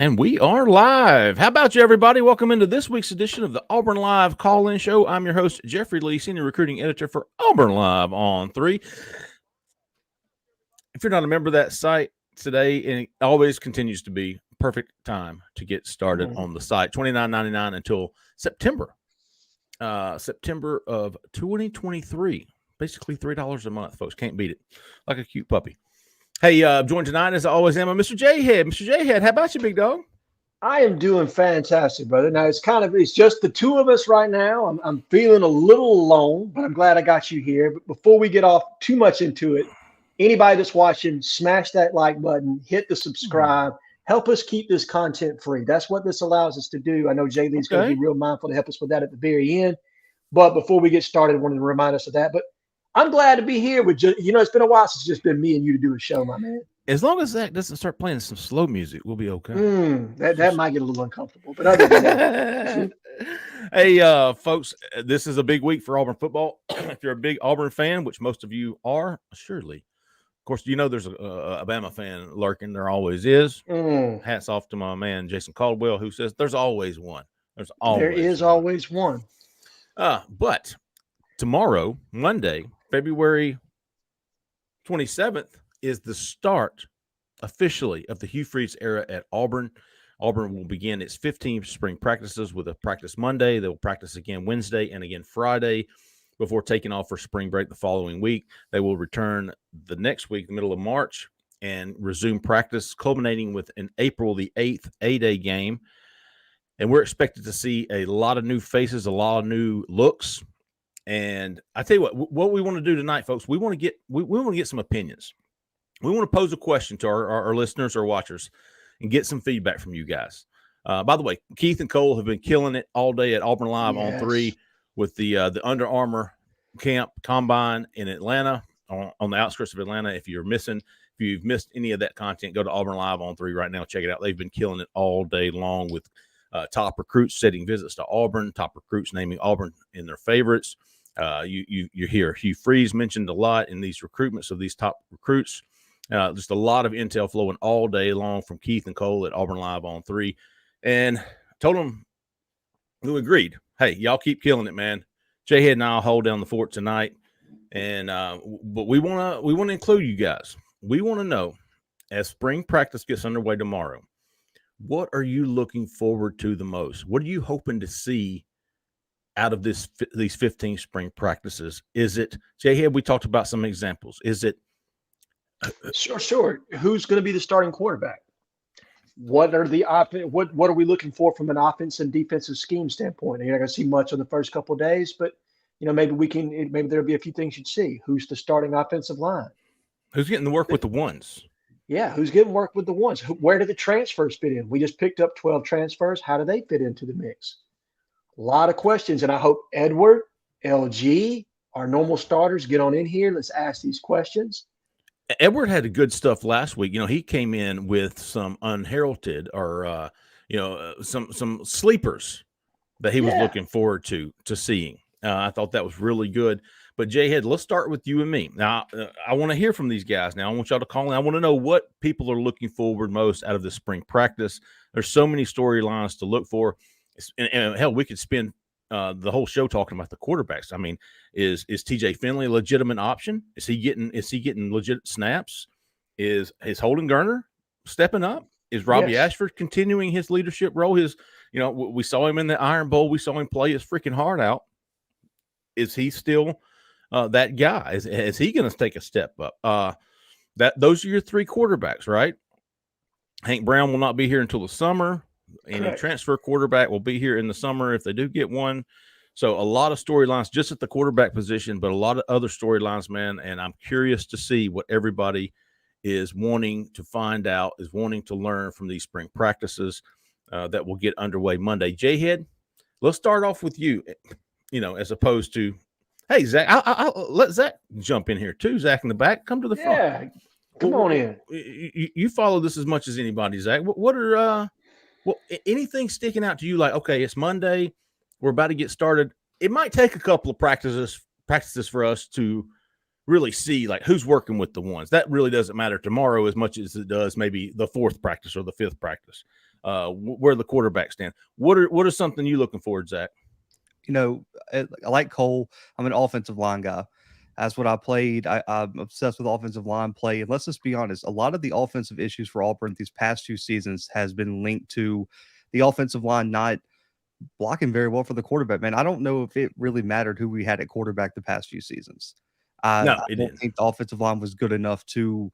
And we are live. How about you, everybody? Welcome into this week's edition of the Auburn Live Call-In Show. I'm your host, Jeffrey Lee, Senior Recruiting Editor for Auburn Live on 3. If you're not a member of that site today, and it always continues to be perfect time to get started on the site, $29.99 until September of 2023. Basically $3 a month, folks. Can't beat it. Like a cute puppy. Hey, joined tonight, as I always am, Mr. Jhead. Mr. Jhead, how about you, big dog? I am doing fantastic, brother. Now it's just the two of us right now. I'm feeling a little alone, but I'm glad I got you here. But before we get off too much into it, anybody that's watching, smash that like button, hit the subscribe, help us keep this content free. That's what this allows us to do. I know Jay Lee's going to be real mindful to help us with that at the very end. But before we get started, I wanted to remind us of that. But I'm glad to be here with it's been a while since it's just been me and you to do a show, my man. As long as Zach doesn't start playing some slow music, we'll be okay. That might get a little uncomfortable, but other than that. Hey, folks, this is a big week for Auburn football. If you're a big Auburn fan, which most of you are, assuredly. Of course, you know there's a Alabama fan lurking. There always is. Hats off to my man, Jason Caldwell, who says there's always one. There is always one. But tomorrow, Monday, February 27th, is the start officially of the Hugh Freeze era at Auburn. Auburn will begin its 15 spring practices with a practice Monday. They will practice again Wednesday and again Friday before taking off for spring break the following week. They will return the next week, the middle of March, and resume practice, culminating with an April the 8th A-Day game. And we're expected to see a lot of new faces, a lot of new looks. And I tell you what we want to do tonight, folks, we want to get some opinions. We want to pose a question to our listeners or watchers and get some feedback from you guys. By the way, Keith and Cole have been killing it all day at Auburn Live on 3 with the Under Armour camp combine in Atlanta, on the outskirts of Atlanta. If you've missed any of that content, go to Auburn Live on 3 right now. Check it out. They've been killing it all day long with top recruits setting visits to Auburn, top recruits naming Auburn in their favorites. You hear Hugh Freeze mentioned a lot in these recruitments of these top recruits. Just a lot of intel flowing all day long from Keith and Cole at Auburn Live on 3. And told them, who agreed, hey, y'all keep killing it, man. Jhead and I'll hold down the fort tonight. And but we want to include you guys. We want to know, as spring practice gets underway tomorrow, what are you looking forward to the most? What are you hoping to see out of these 15 spring practices? Is it, Jhead, we talked about some examples. Is it, Sure. Who's going to be the starting quarterback? What are what are we looking for from an offense and defensive scheme standpoint? You're not going to see much on the first couple of days, but maybe there'll be a few things you'd see. Who's the starting offensive line? Who's getting the work with the ones? Yeah, who's getting work with the ones? Where do the transfers fit in? We just picked up 12 transfers. How do they fit into the mix? A lot of questions, and I hope Edward, LG, our normal starters get on in here. Let's ask these questions. Edward had good stuff last week. He came in with some unheralded or, some sleepers that he was looking forward to seeing. I thought that was really good. But Jhead, let's start with you and me. Now, I want to hear from these guys. Now, I want y'all to call in. I want to know what people are looking forward most out of the spring practice. There's so many storylines to look for. And hell, we could spend the whole show talking about the quarterbacks. I mean, is TJ Finley a legitimate option? Is he getting legit snaps? Is Holden Garner stepping up? Is Robbie Ashford continuing his leadership role? We saw him in the Iron Bowl. We saw him play his freaking heart out. Is he still that guy? Is he going to take a step up? Those are your three quarterbacks, right? Hank Brown will not be here until the summer. Any transfer quarterback will be here in the summer if they do get one. So a lot of storylines just at the quarterback position, but a lot of other storylines, man. And I'm curious to see what everybody is wanting to find out, is wanting to learn from these spring practices that will get underway Monday. Jhead, let's start off with you, as opposed to, hey, Zach, I'll let Zach jump in here too. Zach in the back, come to the front. Yeah, come on in. You follow this as much as anybody, Zach. What are anything sticking out to you? Like, okay, it's Monday, we're about to get started. It might take a couple of practices for us to really see like who's working with the ones. That really doesn't matter tomorrow as much as it does maybe the fourth practice or the fifth practice. where the quarterbacks stand. What are something you looking forward, Zach? I like Cole. I'm an offensive line guy. That's what I played. I'm obsessed with offensive line play. And let's just be honest, a lot of the offensive issues for Auburn these past 2 seasons has been linked to the offensive line not blocking very well for the quarterback. Man, I don't know if it really mattered who we had at quarterback the past few seasons. No, I it don't didn't. think the offensive line was good enough to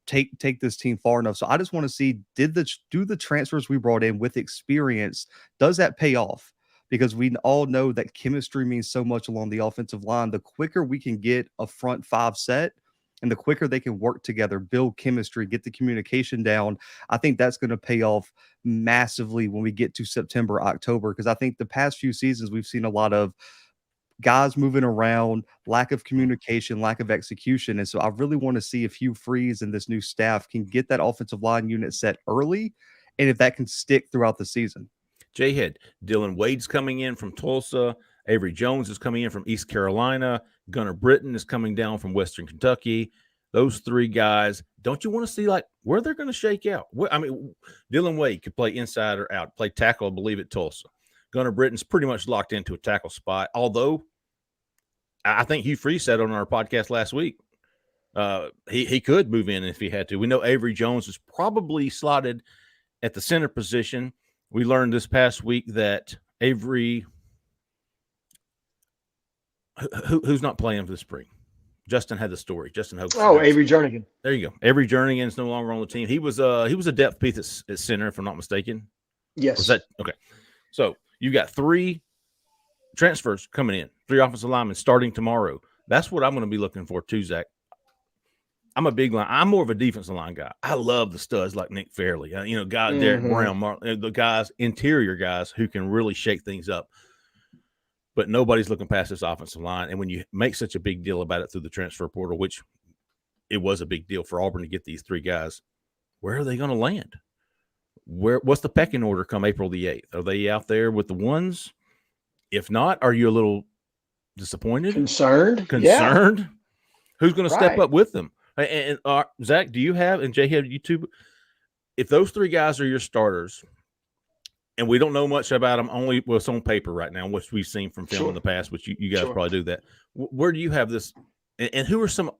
take this team far enough. So I just want to see, do the transfers we brought in with experience, does that pay off? Because we all know that chemistry means so much along the offensive line. The quicker we can get a front five set and the quicker they can work together, build chemistry, get the communication down, I think that's going to pay off massively when we get to September, October. Because I think the past few seasons, we've seen a lot of guys moving around, lack of communication, lack of execution. And so I really want to see if Hugh Freeze and this new staff can get that offensive line unit set early and if that can stick throughout the season. Jhead, Dylan Wade's coming in from Tulsa. Avery Jones is coming in from East Carolina. Gunnar Britton is coming down from Western Kentucky. Those three guys, don't you want to see like where they're going to shake out? I mean, Dylan Wade could play inside or out, play tackle, I believe, at Tulsa. Gunnar Britton's pretty much locked into a tackle spot, although I think Hugh Freeze said on our podcast last week he could move in if he had to. We know Avery Jones is probably slotted at the center position. We learned this past week that Avery, who's not playing for the spring? Justin had the story. Justin Hope. Oh, Avery Jernigan. There you go. Avery Jernigan is no longer on the team. He was a depth piece at center, if I'm not mistaken. Yes. Was that okay? So you got 3 transfers coming in, 3 offensive linemen starting tomorrow. That's what I'm going to be looking for too, Zach. I'm a big line. I'm more of a defensive line guy. I love the studs like Nick Fairley, guys, Derek Brown, the guys, interior guys who can really shake things up. But nobody's looking past this offensive line. And when you make such a big deal about it through the transfer portal, which it was a big deal for Auburn to get these 3 guys, where are they going to land? What's the pecking order come April the 8th? Are they out there with the ones? If not, are you a little disappointed? Concerned? Yeah. Who's going to step Right. up with them? And Zach, do you have, and Jay, have you two, if those 3 guys are your starters, and we don't know much about them, only what's on paper right now, which we've seen from film in the past, which you guys probably do that. Where do you have this, and who are some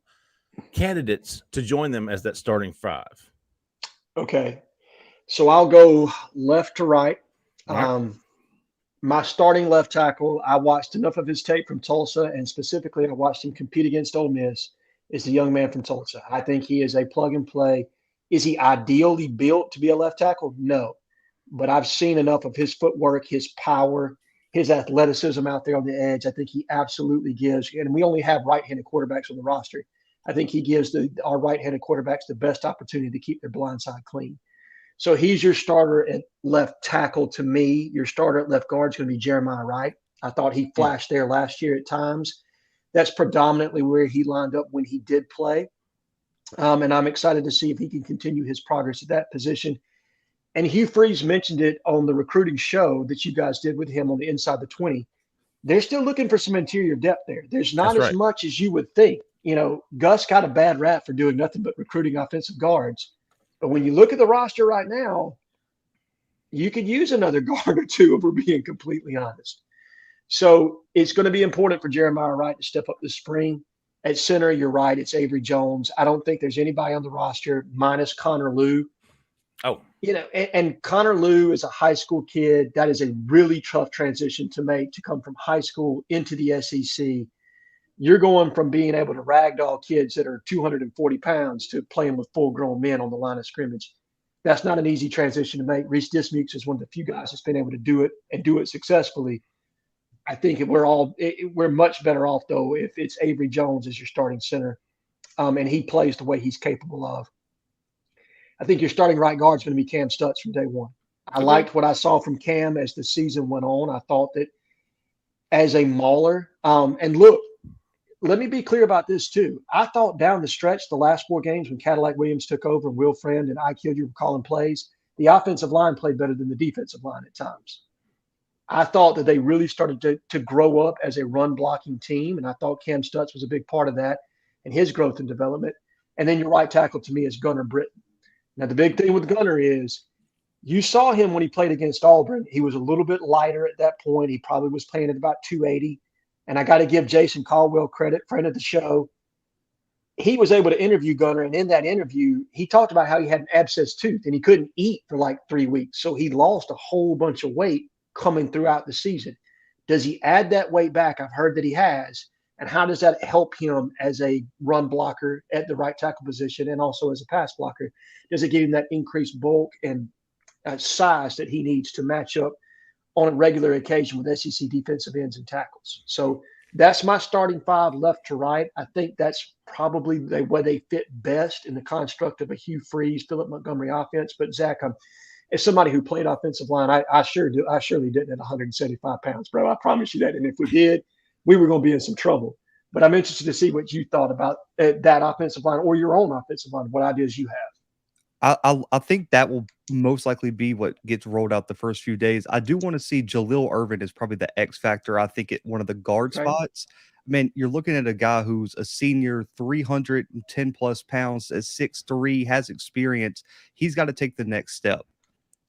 candidates to join them as that starting 5? Okay. So I'll go left to right. Right. My starting left tackle, I watched enough of his tape from Tulsa, and specifically I watched him compete against Ole Miss, is the young man from Tulsa. I think he is a plug and play. Is he ideally built to be a left tackle? No. But I've seen enough of his footwork, his power, his athleticism out there on the edge. I think he absolutely gives, and we only have right-handed quarterbacks on the roster. I think he gives our right-handed quarterbacks the best opportunity to keep their blind side clean. So he's your starter at left tackle to me. Your starter at left guard is going to be Jeremiah Wright. I thought he flashed there last year at times. That's predominantly where he lined up when he did play. And I'm excited to see if he can continue his progress at that position. And Hugh Freeze mentioned it on the recruiting show that you guys did with him on the Inside the 20. They're still looking for some interior depth there. There's not as much as you would think. Gus got a bad rap for doing nothing but recruiting offensive guards. But when you look at the roster right now, you could use another guard or 2 if we're being completely honest. So it's going to be important for Jeremiah Wright to step up this spring. At center, you're right, it's Avery Jones. I don't think there's anybody on the roster minus Connor Liu. Oh. And Connor Liu is a high school kid. That is a really tough transition to make, to come from high school into the SEC. You're going from being able to ragdoll kids that are 240 pounds to playing with full-grown men on the line of scrimmage. That's not an easy transition to make. Reese Dismukes is one of the few guys that's been able to do it and do it successfully. I think we're much better off, though, if it's Avery Jones as your starting center, and he plays the way he's capable of. I think your starting right guard is going to be Cam Stutz from day one. I liked what I saw from Cam as the season went on. I thought that as a mauler, and look, let me be clear about this too. I thought down the stretch, the last 4 games when Cadillac Williams took over and Will Friend and IQ were calling plays, the offensive line played better than the defensive line at times. I thought that they really started to grow up as a run blocking team, and I thought Cam Stutz was a big part of that and his growth and development. And then your right tackle to me is Gunnar Britton. Now, the big thing with Gunnar is You saw him when he played against Auburn. He was a little bit lighter at that point. He probably was playing at about 280. And I got to give Jason Caldwell credit, friend of the show. He was able to interview Gunner, and in that interview, he talked about how he had an abscessed tooth and he couldn't eat for like 3 weeks. So he lost a whole bunch of weight coming throughout the season. Does he add that weight back? I've heard that he has. And how does that help him as a run blocker at the right tackle position and also as a pass blocker? Does it give him that increased bulk and size that he needs to match up on a regular occasion with SEC defensive ends and tackles? So that's my starting five left to right. I think that's probably where they fit best in the construct of a Hugh Freeze, Philip Montgomery offense. But Zach, as somebody who played offensive line, I surely didn't at 175 pounds, bro. I promise you that. And if we did, we were going to be in some trouble. But I'm interested to see what you thought about that offensive line or your own offensive line, what ideas you have. I think that will most likely be what gets rolled out the first few days. I do want to see Jalil Irvin is probably the X factor. I think at one of the guard spots. I mean, you're looking at a guy who's a senior, 310 plus pounds, at 6'3", has experience. He's got to take the next step.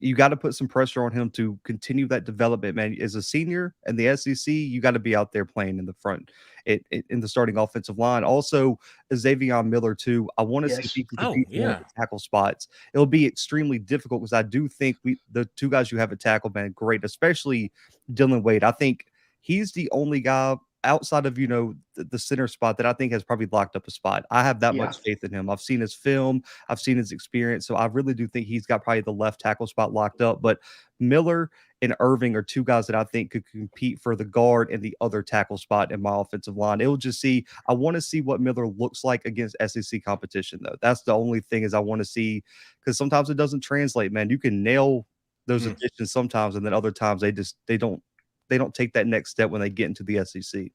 You got to put some pressure on him to continue that development, man. As a senior in the SEC, you got to be out there playing in the front, in the starting offensive line. Also, Xavier Miller, too. I want to see if he can compete for the tackle spots. It'll be extremely difficult because I do think the two guys you have at tackle, man, great, especially Dylan Wade. I think he's the only guy outside of, the center spot that I think has probably locked up a spot. I have that much faith in him. I've seen his film. I've seen his experience. So I really do think he's got probably the left tackle spot locked up. But Miller and Irving are two guys that I think could compete for the guard and the other tackle spot in my offensive line. I want to see what Miller looks like against SEC competition, though. That's the only thing is I want to see, because sometimes it doesn't translate, man. You can nail those additions sometimes, and then other times they don't take that next step when they get into the SEC.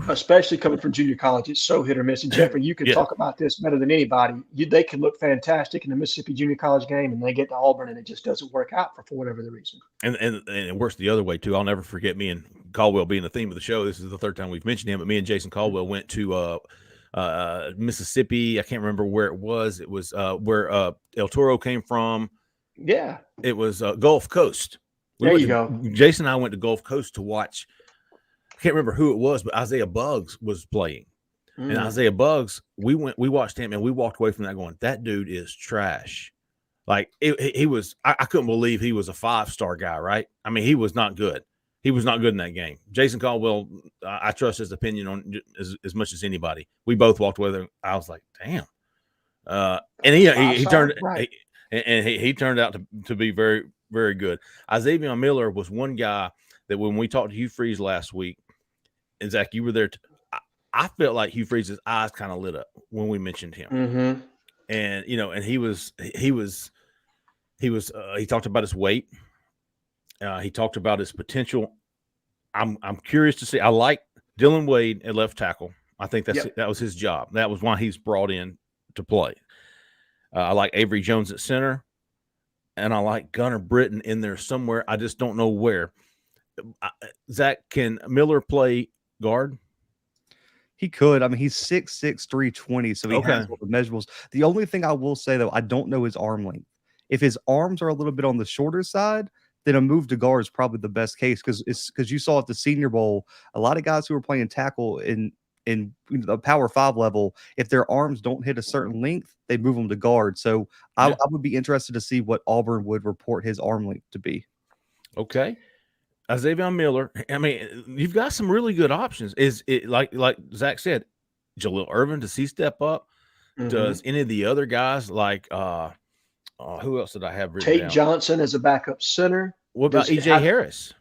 Especially coming from junior college, it's so hit or miss. And Jeffrey, you can talk about this better than anybody. They can look fantastic in the Mississippi junior college game, and they get to Auburn, and it just doesn't work out for whatever the reason. And it works the other way too. I'll never forget me and Caldwell being the theme of the show. This is the third time we've mentioned him, but me and Jason Caldwell went to Mississippi. I can't remember where it was. It was where El Toro came from. Yeah, it was Gulf Coast. There you go. Jason and I went to Gulf Coast to watch. I can't remember who it was, but Isaiah Buggs was playing. And Isaiah Buggs, we watched him, and we walked away from that going, that dude is trash. Like he was, I couldn't believe he was a 5-star guy, right? I mean, he was not good. He was not good in that game. Jason Caldwell, I trust his opinion on as much as anybody. We both walked away there. I was like, damn. And he turned right. He turned out to be very, very good. Xavier Miller was one guy that when we talked to Hugh Freeze last week, and Zach, you were there. I felt like Hugh Freeze's eyes kind of lit up when we mentioned him, and and he talked about his weight. He talked about his potential. I'm curious to see. I like Dylan Wade at left tackle. I think that was his job. That was why he's brought in to play. I like Avery Jones at center, and I like Gunnar Britton in there somewhere. I just don't know where. Zach, can Miller play guard? He could. I mean, he's 6'6", 320, so he has all the measurables. The only thing I will say, though, I don't know his arm length. If his arms are a little bit on the shorter side, then a move to guard is probably the best case because you saw at the Senior Bowl, a lot of guys who were playing tackle in the Power 5 level, if their arms don't hit a certain length, they move them to guard. So I would be interested to see what Auburn would report his arm length to be. Okay. Xavier Miller, I mean, you've got some really good options. Is it like Zach said, Jalil Irvin, does he step up? Does any of the other guys like who else did I have written Tate down? Johnson as a backup center. What about E.J. Harris?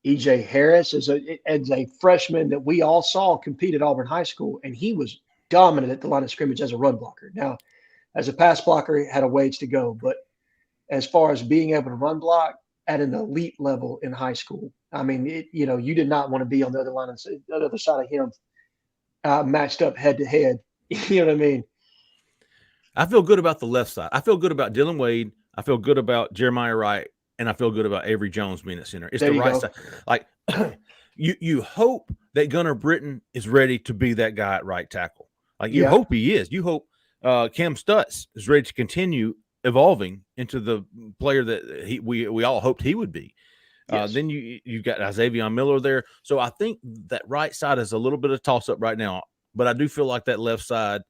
E.J. Harris is a freshman that we all saw compete at Auburn High School, and he was dominant at the line of scrimmage as a run blocker. Now, as a pass blocker, he had a ways to go, but as far as being able to run block at an elite level in high school, I mean, you did not want to be on the other side of him, matched up head to head. You know what I mean? I feel good about the left side. I feel good about Dylan Wade. I feel good about Jeremiah Wright, and I feel good about Avery Jones being at center. It's the right side. Like you hope that Gunnar Britton is ready to be that guy at right tackle. Like you hope he is. You hope Cam Stutz is ready to continue evolving into the player that we all hoped he would be. Yes. Then you got Xavier Miller there. So I think that right side is a little bit of toss up right now, but I do feel like that left side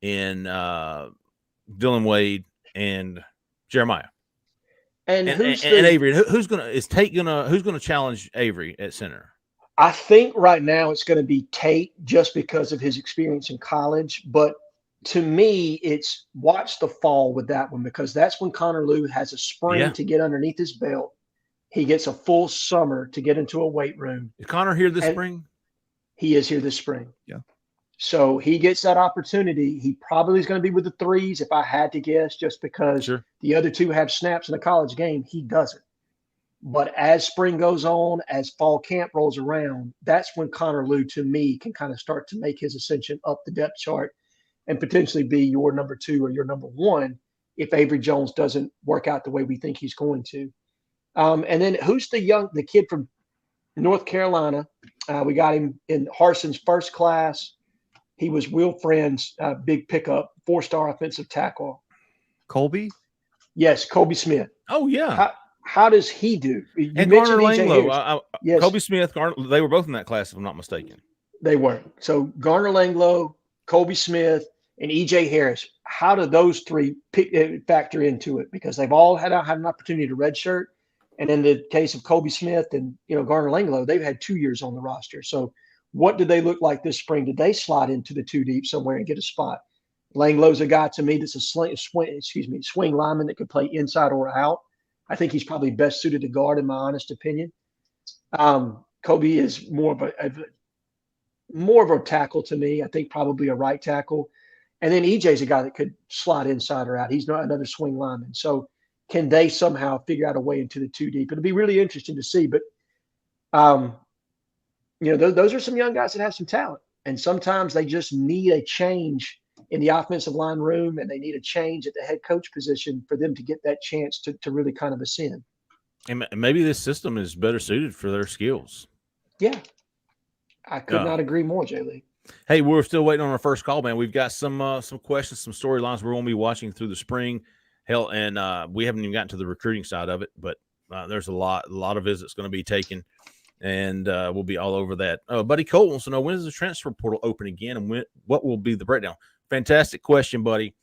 in Dylan Wade and Jeremiah And and Avery. Who's gonna challenge Avery at center? I think right now it's going to be Tate just because of his experience in college. But to me, it's watch the fall with that one because that's when Connor Lew has a spring to get underneath his belt. He gets a full summer to get into a weight room. Is Connor here this spring? He is here this spring. Yeah. So he gets that opportunity. He probably is going to be with the threes if I had to guess, just because the other two have snaps in a college game. He doesn't. But as spring goes on, as fall camp rolls around, that's when Connor Lew, to me, can kind of start to make his ascension up the depth chart and potentially be your number 2 or your number 1 if Avery Jones doesn't work out the way we think he's going to. And then who's the kid from North Carolina? We got him in Harson's first class. He was Will Friend's big pickup, 4-star offensive tackle. Colby? Yes, Colby Smith. Oh, yeah. How does he do? You and Garner Langlow. Yes. Kobe Smith, they were both in that class, if I'm not mistaken. They weren't. So Garner Langlow, Kobe Smith, and E.J. Harris, how do those three factor into it? Because they've all had an opportunity to redshirt. And in the case of Kobe Smith and Garner Langlow, they've had 2 years on the roster. So what did they look like this spring? Did they slide into the 2 deep somewhere and get a spot? Langlow's a guy to me that's a swing lineman that could play inside or out. I think he's probably best suited to guard, in my honest opinion. Kobe is more of a tackle to me. I think probably a right tackle. And then EJ's a guy that could slide inside or out. He's not another swing lineman. So can they somehow figure out a way into the 2 deep? It'll be really interesting to see. But, those are some young guys that have some talent. And sometimes they just need a change in the offensive line room, and they need a change at the head coach position for them to get that chance to really kind of ascend. And maybe this system is better suited for their skills. Yeah. I could not agree more, Jay Lee. Hey, we're still waiting on our first call, man. We've got some questions, some storylines we're going to be watching through the spring. Hell, and we haven't even gotten to the recruiting side of it, but there's a lot of visits going to be taken, and we'll be all over that. Buddy Cole wants to know, when is the transfer portal open again, and what will be the breakdown? Fantastic question, buddy.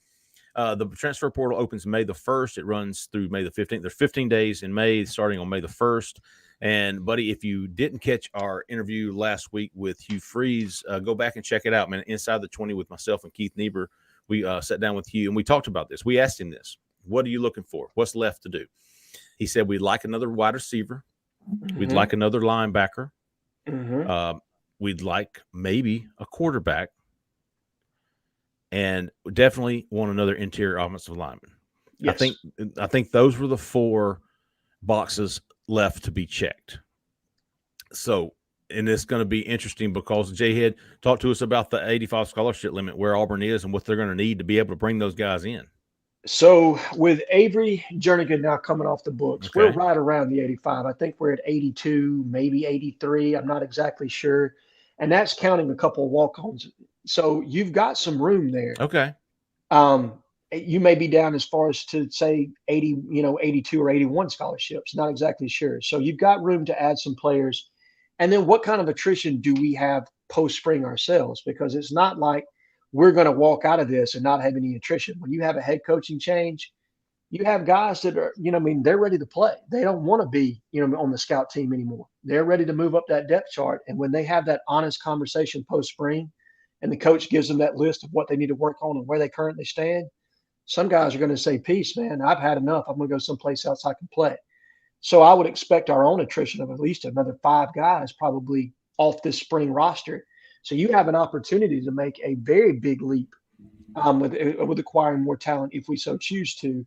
The transfer portal opens May the 1st. It runs through May the 15th. There's 15 days in May, starting on May the 1st. And, buddy, if you didn't catch our interview last week with Hugh Freeze, go back and check it out, man. Inside the 20 with myself and Keith Niebuhr, we sat down with Hugh, and we talked about this. We asked him this. What are you looking for? What's left to do? He said, we'd like another wide receiver. Mm-hmm. We'd like another linebacker. Mm-hmm. We'd like maybe a quarterback. And definitely want another interior offensive lineman. Yes. I think those were the 4 boxes left to be checked. So, and it's going to be interesting because Jhead talked to us about the 85 scholarship limit, where Auburn is and what they're going to need to be able to bring those guys in. So with Avery Jernigan now coming off the books, we're right around the 85. I think we're at 82, maybe 83. I'm not exactly sure. And that's counting a couple of walk-ons. So you've got some room there. Okay. You may be down as far as to say 80, 82 or 81 scholarships. Not exactly sure. So you've got room to add some players. And then what kind of attrition do we have post-spring ourselves? Because it's not like we're going to walk out of this and not have any attrition. When you have a head coaching change, you have guys that are, they're ready to play. They don't want to be, on the scout team anymore. They're ready to move up that depth chart. And when they have that honest conversation post-spring, and the coach gives them that list of what they need to work on and where they currently stand, some guys are going to say, peace, man, I've had enough. I'm going to go someplace else I can play. So I would expect our own attrition of at least another 5 guys probably off this spring roster. So you have an opportunity to make a very big leap with acquiring more talent if we so choose to.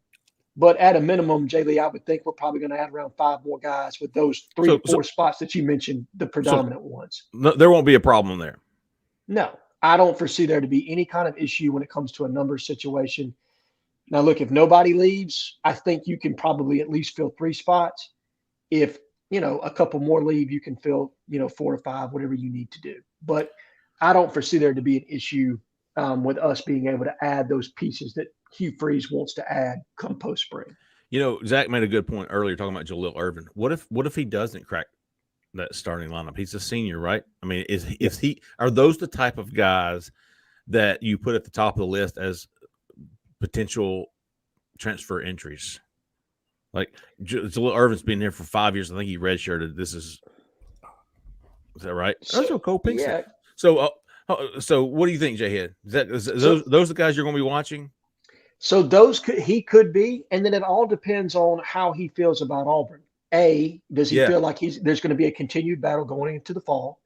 But at a minimum, Jay Lee, I would think we're probably going to add around 5 more guys with those 3 or 4 spots that you mentioned, the predominant ones. No, there won't be a problem there. No. I don't foresee there to be any kind of issue when it comes to a numbers situation. Now, look, if nobody leaves, I think you can probably at least fill 3 spots. If, a couple more leave, you can fill, 4 or 5, whatever you need to do. But I don't foresee there to be an issue with us being able to add those pieces that Hugh Freeze wants to add come post spring. You know, Zach made a good point earlier talking about Jaleel Irvin. What if he doesn't crack that starting lineup? He's a senior, right? I mean, are those the type of guys that you put at the top of the list as potential transfer entries? Like Jaleel Irvin's been here for 5 years. I think he redshirted. Is that right? So Cole Pinkston. Yeah. So what do you think, Jhead? Those the guys you're going to be watching? So he could be, and then it all depends on how he feels about Auburn. Does he feel like there's going to be a continued battle going into the fall?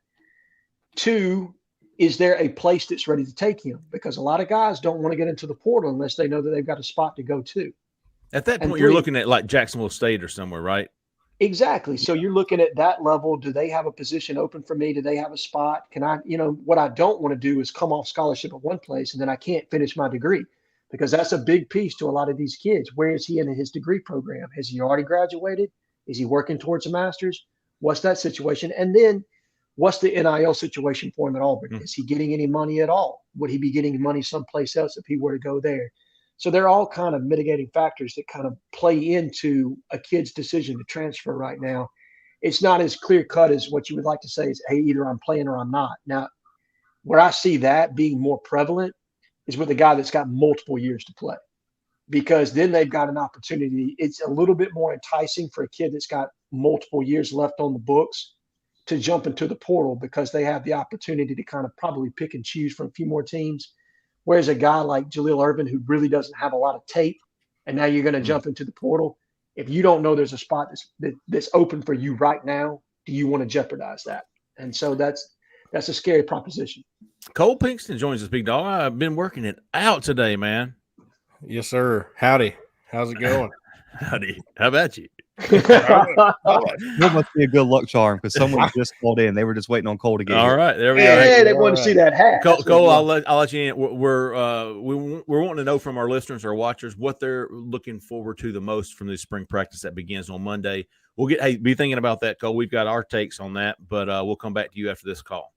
2, is there a place that's ready to take him? Because a lot of guys don't want to get into the portal unless they know that they've got a spot to go to. At that point, you're looking at like Jacksonville State or somewhere, right? Exactly. So you're looking at that level. Do they have a position open for me? Do they have a spot? Can I, what I don't want to do is come off scholarship at one place and then I can't finish my degree, because that's a big piece to a lot of these kids. Where is he in his degree program? Has he already graduated? Is he working towards a master's? What's that situation? And then what's the NIL situation for him at Auburn? Is he getting any money at all? Would he be getting money someplace else if he were to go there? So they're all kind of mitigating factors that kind of play into a kid's decision to transfer right now. It's not as clear cut as what you would like to say is, hey, either I'm playing or I'm not. Now, where I see that being more prevalent is with a guy that's got multiple years to play, because then they've got an opportunity. It's a little bit more enticing for a kid that's got multiple years left on the books to jump into the portal, because they have the opportunity to kind of probably pick and choose from a few more teams. Whereas a guy like Jaleel Irvin, who really doesn't have a lot of tape, and now you're going to jump into the portal, if you don't know there's a spot that's open for you right now, do you want to jeopardize that? And so that's a scary proposition. Cole Pinkston joins us, big dog. I've been working it out today, man. Yes, sir. Howdy. How's it going? Howdy. How about you? That must be a good luck charm, because someone just called in. They were just waiting on Cole to get All here. right, there we go. Hey, they want to see that hat. Cole, I'll let you in. We're wanting to know from our listeners, our watchers, what they're looking forward to the most from this spring practice that begins on Monday. We'll be thinking about that, Cole. We've got our takes on that, but we'll come back to you after this call.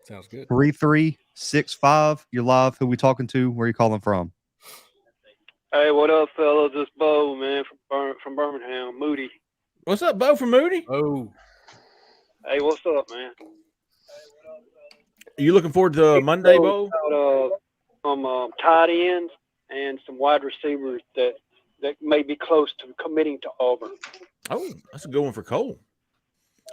Sounds good. 3365. You're live. Who we talking to? Where are you calling from? Hey, what up, fellas? It's Bo, man, from Birmingham, Moody. What's up, Bo from Moody? Oh. Hey, what's up, man? Are you looking forward to Monday, Bo? Some tight ends and some wide receivers that may be close to committing to Auburn. Oh, that's a good one for Cole.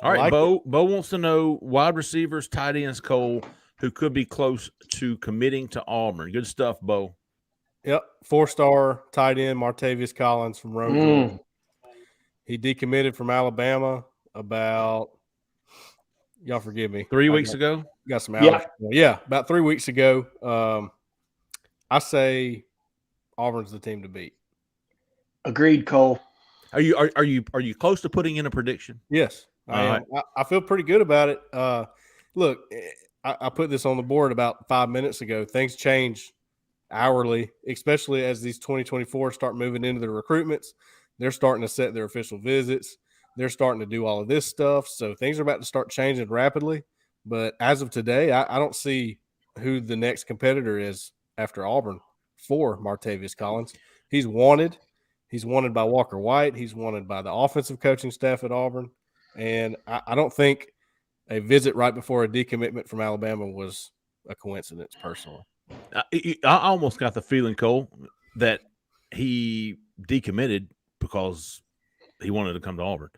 All right, Bo wants to know wide receivers, tight ends, Cole, who could be close to committing to Auburn. Good stuff, Bo. Yep. 4-star tight end Martavius Collins from Rome. Georgia. He decommitted from Alabama about, y'all forgive me, 3 weeks ago. Got some hours. Yeah, about 3 weeks ago. I say Auburn's the team to beat. Agreed, Cole. Are you close to putting in a prediction? Yes. I feel pretty good about it. Look, I put this on the board about 5 minutes ago. Things change hourly, especially as these 2024 start moving into the recruitments. They're starting to set their official visits. They're starting to do all of this stuff. So things are about to start changing rapidly. But as of today, I don't see who the next competitor is after Auburn for Martavius Collins. He's wanted. He's wanted by Walker White. He's wanted by the offensive coaching staff at Auburn. And I don't think a visit right before a decommitment from Alabama was a coincidence, personally. I almost got the feeling, Cole, that he decommitted because he wanted to come to Auburn.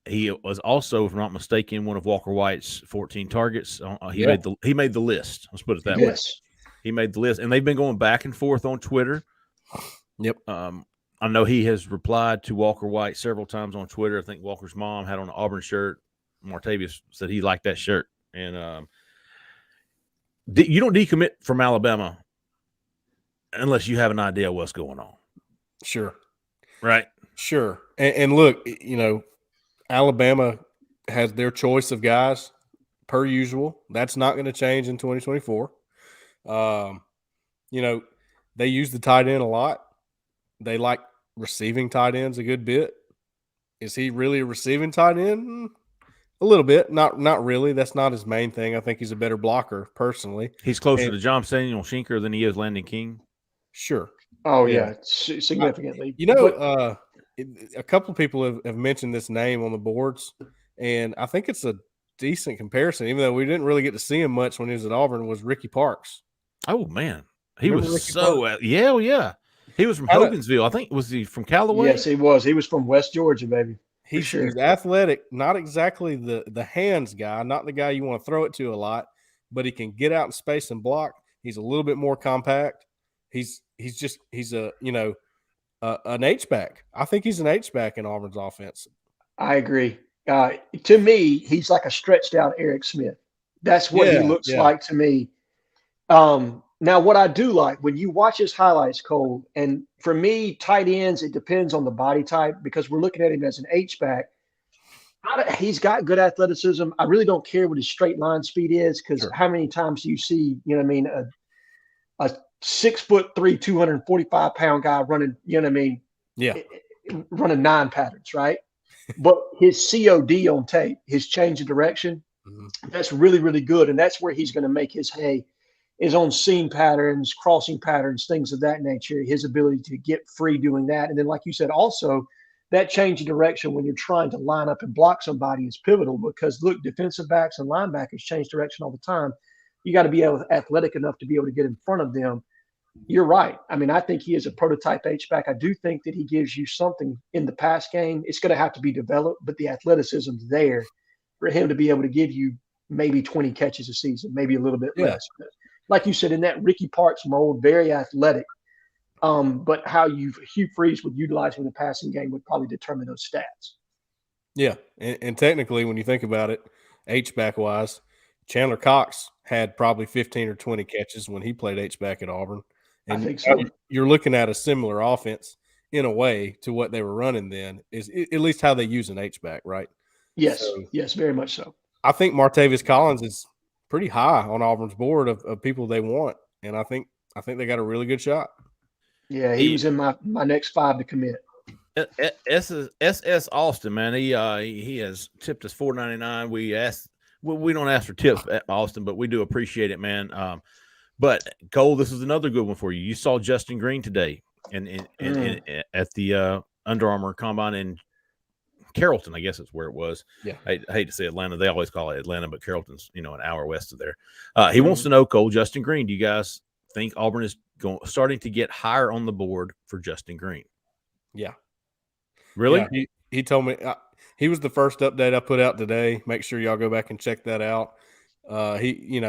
He was also, if I'm not mistaken, one of Walker White's 14 targets. He made the list. Let's put it that way. He made the list, and they've been going back and forth on Twitter. Yep. I know he has replied to Walker White several times on Twitter. I think Walker's mom had on an Auburn shirt. Martavius said he liked that shirt. And you don't decommit from Alabama unless you have an idea what's going on. Sure. Right? Sure. And look, Alabama has their choice of guys per usual. That's not going to change in 2024. They use the tight end a lot. They like receiving tight ends a good bit. Is he really a receiving tight end? A little bit. Not really. That's not his main thing. I think he's a better blocker, personally. He's closer to John Samuel Schenker than he is Landon King. Sure. Oh Yeah. yeah, significantly. You know, But a couple of people have mentioned this name on the boards, and I think it's a decent comparison, even though we didn't really get to see him much when he was at Auburn, was Ricky Parks. Oh man, he Remember was Ricky so Parks? yeah. He was from Kinda- Hogansville. I think was he from Callaway? yes, he was. He was from West Georgia, baby. For He's sure. athletic, not exactly the hands guy, not the guy you want to throw it to a lot, but he can get out in space and block. He's a little bit more compact. He's a an H back. I think he's an H back in Auburn's offense. I agree. To me, he's like a stretched out Eric Smith. That's what he looks like to me. Now, what I do like when you watch his highlights, Cole, and for me, tight ends, it depends on the body type because we're looking at him as an H back. He's got good athleticism. I really don't care what his straight line speed is because how many times do you see, you know what I mean, a 6'3", 245-pound guy running, you know what I mean? Yeah. Running 9 patterns, right? But his COD on tape, his change of direction, that's really, really good. And that's where he's going to make his hay, is on seam patterns, crossing patterns, things of that nature, his ability to get free doing that. And then, like you said, also that change of direction when you're trying to line up and block somebody is pivotal because, look, defensive backs and linebackers change direction all the time. You got to be athletic enough to be able to get in front of them. You're right. I mean, I think he is a prototype H-back. I do think that he gives you something in the pass game. It's going to have to be developed, but the athleticism's there for him to be able to give you maybe 20 catches a season, maybe a little bit less. But like you said, in that Ricky Parks mold, very athletic. But how Hugh Freeze would utilize him in the passing game would probably determine those stats. Yeah, and technically, when you think about it, H-back wise, Chandler Cox had probably 15 or 20 catches when he played H-back at Auburn. And I think so. You're looking at a similar offense in a way to what they were running then, is at least how they use an H-back, right? Yes, yes, very much so. I think Martavis Collins is pretty high on Auburn's board of people they want, and I think they got a really good shot. Yeah, he was in my next 5 to commit. SS Austin, man, he has tipped us $4.99. We don't ask for tips at Austin, but we do appreciate it, man. But Cole, this is another good one for you. You saw Justin Green today at the Under Armour Combine in Carrollton, I guess is where it was. Yeah, I hate to say Atlanta. They always call it Atlanta, but Carrollton's an hour west of there. He wants to know, Cole, Justin Green. Do you guys think Auburn is starting to get higher on the board for Justin Green? Yeah. Really? Yeah, he told me he was the first update I put out today. Make sure y'all go back and check that out. He,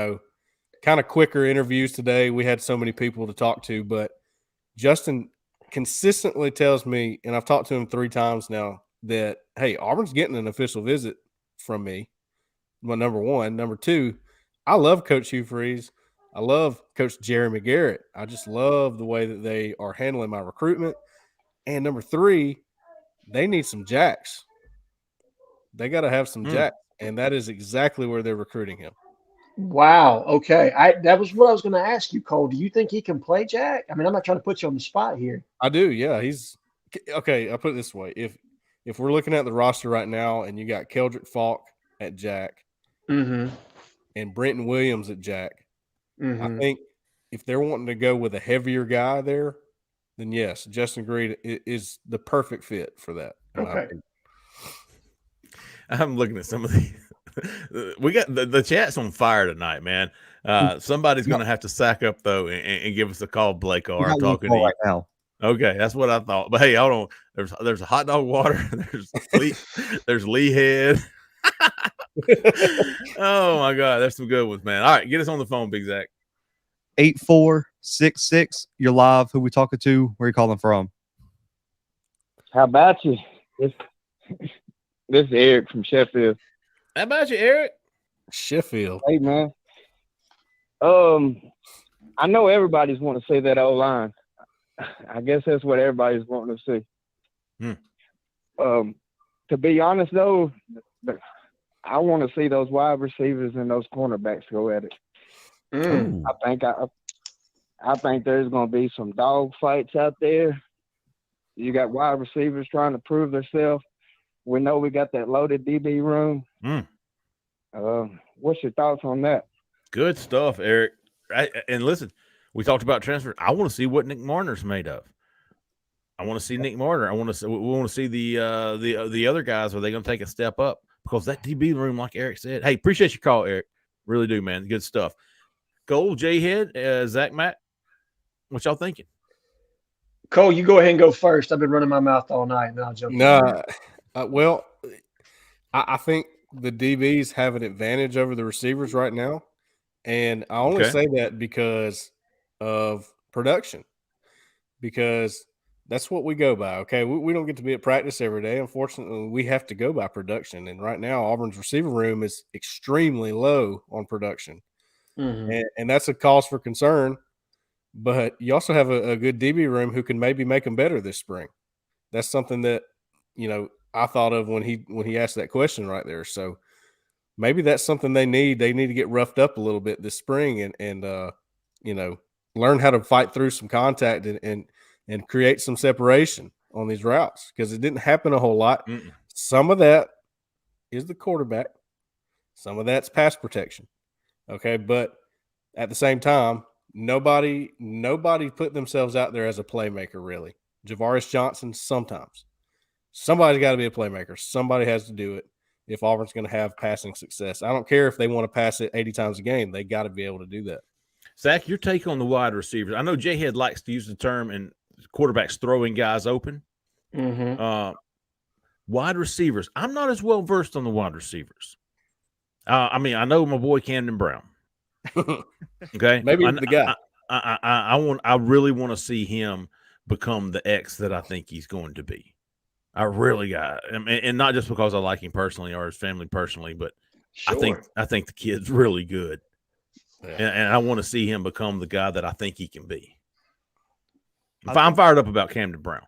kind of quicker interviews today. We had so many people to talk to, but Justin consistently tells me, and I've talked to him 3 times now, that, hey, Auburn's getting an official visit from me. Well, number one. Number two, I love Coach Hugh Freeze. I love Coach Jeremy Garrett. I just love the way that they are handling my recruitment. And number 3, they need some jacks. They got to have some jacks, and that is exactly where they're recruiting him. Wow. Okay. That was what I was going to ask you, Cole. Do you think he can play jack? I mean, I'm not trying to put you on the spot here. I do. Yeah. He's okay. I'll put it this way. If we're looking at the roster right now and you got Keldrick Falk at jack and Brenton Williams at jack, I think if they're wanting to go with a heavier guy there, then yes, Justin Green is the perfect fit for that. Okay. I'm looking at some of the we got the chat's on fire tonight, man. Somebody's going to have to sack up though and give us a call, Blake. Or I'm talking to you right now. Okay, that's what I thought. But hey, hold on. There's a hot dog water. There's Lee Head. Oh my God, there's some good ones, man. All right, get us on the phone, Big Zach. 8466. You're live. Who we talking to? Where you calling from? How about you? This is Eric from Sheffield. How about you, Eric? Sheffield. Hey, man. I know everybody's want to see that old line. I guess that's what everybody's wanting to see. To be honest, though, I want to see those wide receivers and those cornerbacks go at it. I think there's going to be some dog fights out there. You got wide receivers trying to prove themselves. We know we got that loaded DB room. What's your thoughts on that? Good stuff, Eric. And listen, We talked about transfer. I want to see what Nick Marner's made of. I want to see Nick Marner. We want to see the other guys. Are they going to take a step up? Because that DB room, like Eric said, hey, appreciate your call, Eric. Really do, man. Good stuff. Cole, Jhead, Zach, Matt, what y'all thinking? Cole, you go ahead and go first. I've been running my mouth all night, and I'll jump in. No, well, I think the DBs have an advantage over the receivers right now, and I only say that because of production, because that's what we go by. Okay, we don't get to be at practice every day. Unfortunately, we have to go by production, and right now Auburn's receiver room is extremely low on production, and that's a cause for concern. But you also have a good DB room who can maybe make them better this spring. That's something that, I thought of when he asked that question right there. So maybe that's something they need. They need to get roughed up a little bit this spring and learn how to fight through some contact and create some separation on these routes, because it didn't happen a whole lot. Some of that is the quarterback. Some of that's pass protection. Okay, but at the same time, Nobody put themselves out there as a playmaker, really. Javaris Johnson, sometimes. Somebody's got to be a playmaker. Somebody has to do it if Auburn's going to have passing success. I don't care if they want to pass it 80 times a game. They got to be able to do that. Zach, your take on the wide receivers. I know Jhead likes to use the term and quarterbacks throwing guys open. Wide receivers. I'm not as well versed on the wide receivers. I know my boy Camden Brown. Okay, maybe the guy. I really want to see him become the X that I think he's going to be. I really got it. And not just because I like him personally or his family personally, but sure. I think the kid's really good, and I want to see him become the guy that I think he can be. I'm fired up about Camden Brown.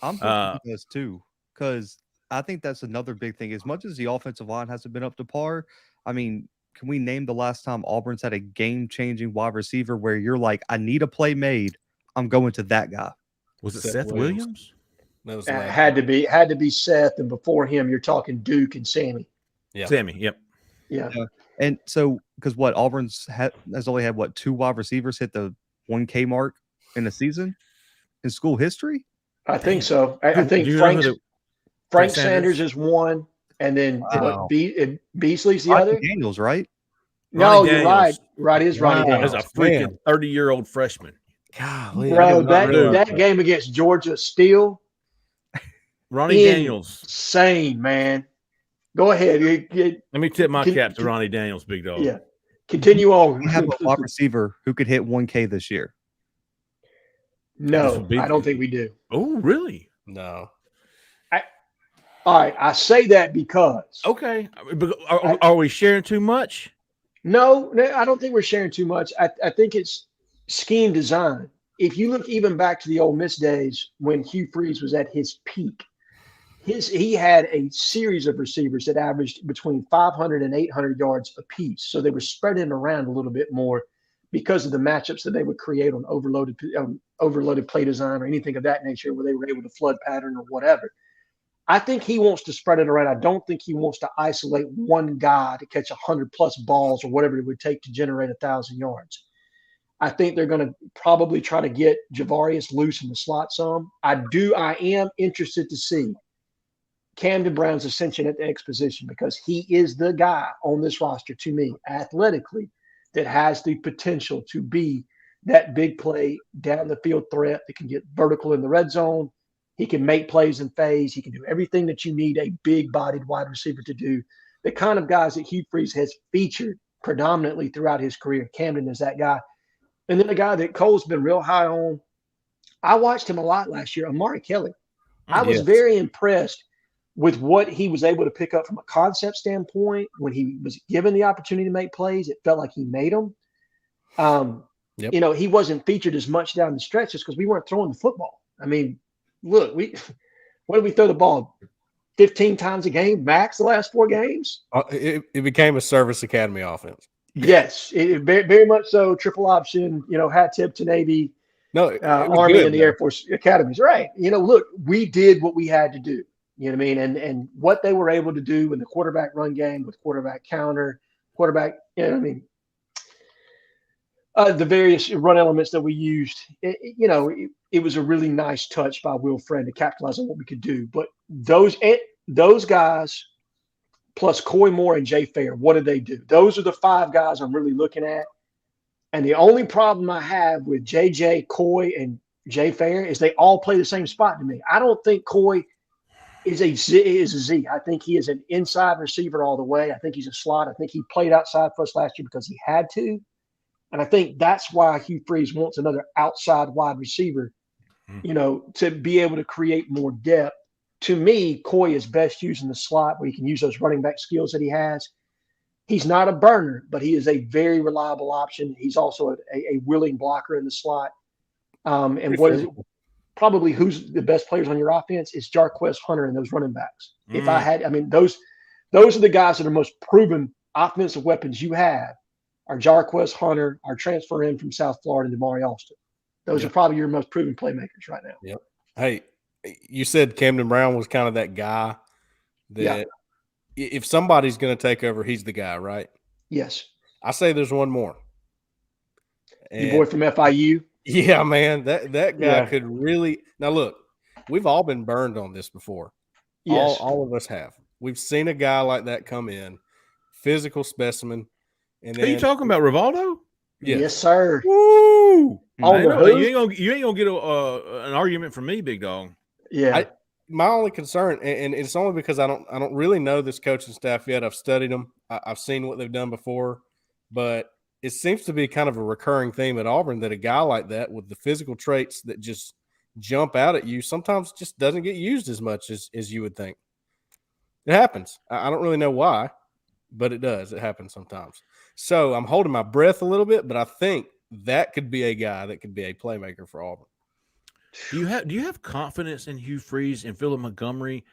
I'm thinking this too, because I think that's another big thing. As much as the offensive line hasn't been up to par, I mean, can we name the last time Auburn's had a game-changing wide receiver where you're like, I need a play made, I'm going to that guy? Was it Seth Williams? That was had to be Seth, and before him, you're talking Duke and Sammy. Yeah, Sammy. Yep. Yeah. And so, because Auburn's has only had 2 wide receivers hit the 1K mark in a season in school history? I think so. I think Frank Sanders is one. And then Beasley's the other? Daniels, right? No, you're right. Right is Ronnie Daniels. As a freaking 30-year-old freshman. Golly, bro, that game against Georgia still. Ronnie Daniels. Insane, man. Go ahead. Let me tip my cap to Ronnie Daniels, big dog. Yeah. Continue on. We have a wide receiver who could hit 1K this year. No, I don't think we do. Oh, really? No. All right, I say that because. Okay. Are we sharing too much? No, I don't think we're sharing too much. I think it's scheme design. If you look even back to the Ole Miss days when Hugh Freeze was at his peak, he had a series of receivers that averaged between 500 and 800 yards apiece. So they were spreading around a little bit more because of the matchups that they would create on overloaded play design or anything of that nature where they were able to flood pattern or whatever. I think he wants to spread it around. I don't think he wants to isolate one guy to catch 100+ balls or whatever it would take to generate 1,000 yards. I think they're going to probably try to get Javarius loose in the slot some. I am interested to see Camden Brown's ascension at the X position, because he is the guy on this roster, to me, athletically, that has the potential to be that big play down the field threat that can get vertical in the red zone. He can make plays in phase. He can do everything that you need a big-bodied wide receiver to do. The kind of guys that Hugh Freeze has featured predominantly throughout his career. Camden is that guy. And then a guy that Cole's been real high on. I watched him a lot last year, Amari Kelly. I was very impressed with what he was able to pick up from a concept standpoint. When he was given the opportunity to make plays, it felt like he made them. He wasn't featured as much down the stretch just because we weren't throwing the football. I mean, look, what did we throw the ball 15 times a game max the last 4 games? It became a service academy offense. Yes, it very much so. Triple option, hat tip to Navy, Army, good, and the Air Force academies. Right. Look, we did what we had to do. You know what I mean? And what they were able to do in the quarterback run game with quarterback counter, quarterback, The various run elements that we used, it was a really nice touch by Will Friend to capitalize on what we could do. But those guys, plus Coy Moore and Jay Fair, what did they do? Those are the 5 guys I'm really looking at. And the only problem I have with JJ, Coy, and Jay Fair is they all play the same spot to me. I don't think Coy is a Z. I think he is an inside receiver all the way. I think he's a slot. I think he played outside for us last year because he had to. And I think that's why Hugh Freeze wants another outside wide receiver, to be able to create more depth. To me, Coy is best used in the slot where he can use those running back skills that he has. He's not a burner, but he is a very reliable option. He's also a willing blocker in the slot. And what is it? Probably who's the best players on your offense is Jarquez Hunter and those running backs. If I had, those are the guys that are most proven offensive weapons you have. Are Jarquez Hunter, our transfer in from South Florida, and Damari Alston. Those are probably your most proven playmakers right now. Yep. Hey, you said Camden Brown was kind of that guy that if somebody's going to take over, he's the guy, right? Yes. I say there's one more. Your boy from FIU? Yeah, man. That guy could really – now, look, we've all been burned on this before. Yes. All of us have. We've seen a guy like that come in, physical specimen. And then, are you talking about Rivaldo? Yes, sir. Woo! You ain't gonna get an argument from me, big dog. Yeah. My only concern, and it's only because I don't really know this coaching staff yet. I've studied them. I've seen what they've done before, but it seems to be kind of a recurring theme at Auburn that a guy like that with the physical traits that just jump out at you sometimes just doesn't get used as much as you would think. It happens. I don't really know why, but it does. It happens sometimes. So I'm holding my breath a little bit, but I think that could be a guy that could be a playmaker for Auburn. Do you have confidence in Hugh Freeze and Philip Montgomery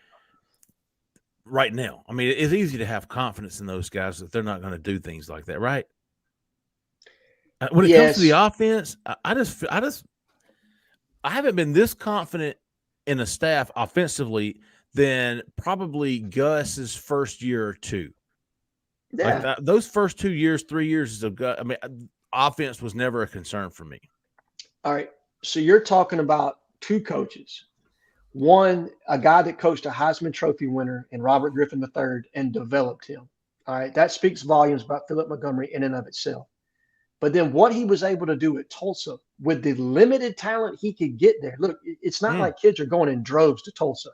right now? I mean, it's easy to have confidence in those guys that they're not going to do things like that, right? When it comes to the offense, I haven't been this confident in a staff offensively than probably Gus's first year or two. Yeah. Like those first 2 years, 3 years of Gus, offense was never a concern for me. All right. So you're talking about 2 coaches. One, a guy that coached a Heisman Trophy winner in Robert Griffin III and developed him. All right. That speaks volumes about Philip Montgomery in and of itself. But then what he was able to do at Tulsa with the limited talent he could get there. Look, it's not like kids are going in droves to Tulsa.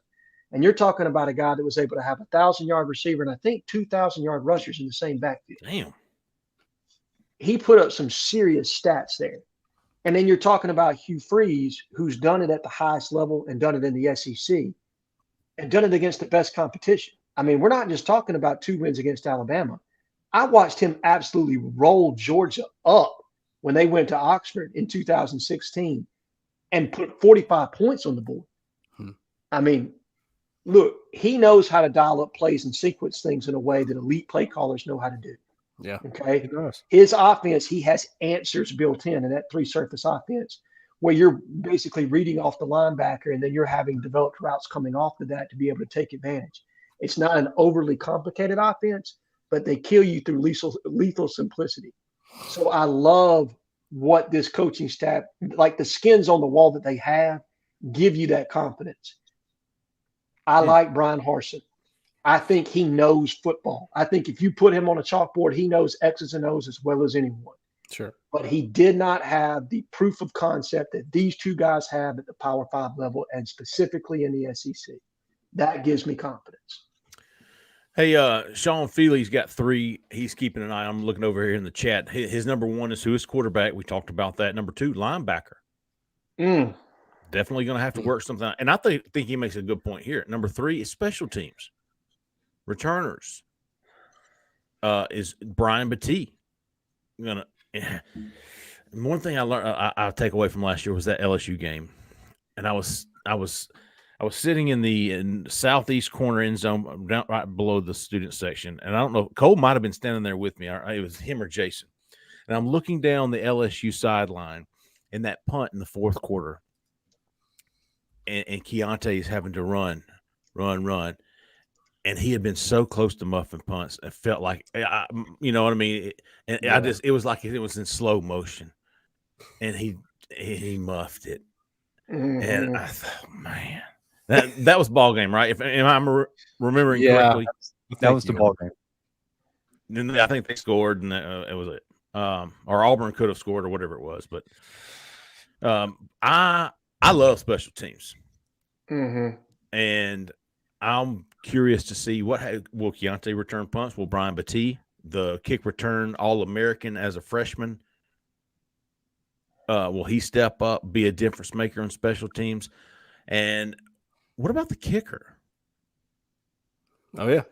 And you're talking about a guy that was able to have a 1,000-yard receiver and I think 2,000-yard rushers in the same backfield. Damn. He put up some serious stats there. And then you're talking about Hugh Freeze, who's done it at the highest level and done it in the SEC and done it against the best competition. I mean, we're not just talking about 2 wins against Alabama. I watched him absolutely roll Georgia up when they went to Oxford in 2016 and put 45 points on the board. I mean, look, he knows how to dial up plays and sequence things in a way that elite play callers know how to do. Yeah. Okay. He does. His offense, he has answers built in that 3-surface offense where you're basically reading off the linebacker and then you're having developed routes coming off of that to be able to take advantage. It's not an overly complicated offense, but they kill you through lethal simplicity. So I love what this coaching staff, like the skins on the wall that they have, give you that confidence. I like Brian Harsin. I think he knows football. I think if you put him on a chalkboard, he knows X's and O's as well as anyone. Sure. But he did not have the proof of concept that these 2 guys have at the Power 5 level and specifically in the SEC. That gives me confidence. Hey, Sean Feely's got 3. He's keeping an eye. I'm looking over here in the chat. His number 1 is who is quarterback. We talked about that. Number 2, linebacker. Definitely going to have to work something out. And I think he makes a good point here. Number 3 is special teams. Returners is Brian Battie. One thing I learned, I take away from last year was that LSU game, and I was sitting in the southeast corner end zone, down right below the student section, and I don't know, Cole might have been standing there with me. It was him or Jason, and I'm looking down the LSU sideline in that punt in the 4th quarter, and Keontae is having to run. And he had been so close to muffin punts. It felt like, you know what I mean? It was like it was in slow motion. and he muffed it. Mhm. And I thought, man, that was ball game, right? If I'm remembering correctly, That was the ball game. then I think they scored, and it was it. Or Auburn could have scored, or whatever it was. But I love special teams, and I'm curious to see will Keontae return punts? Will Brian Battie, the kick return All-American as a freshman, will he step up, be a difference maker on special teams? And what about the kicker? Oh, yeah.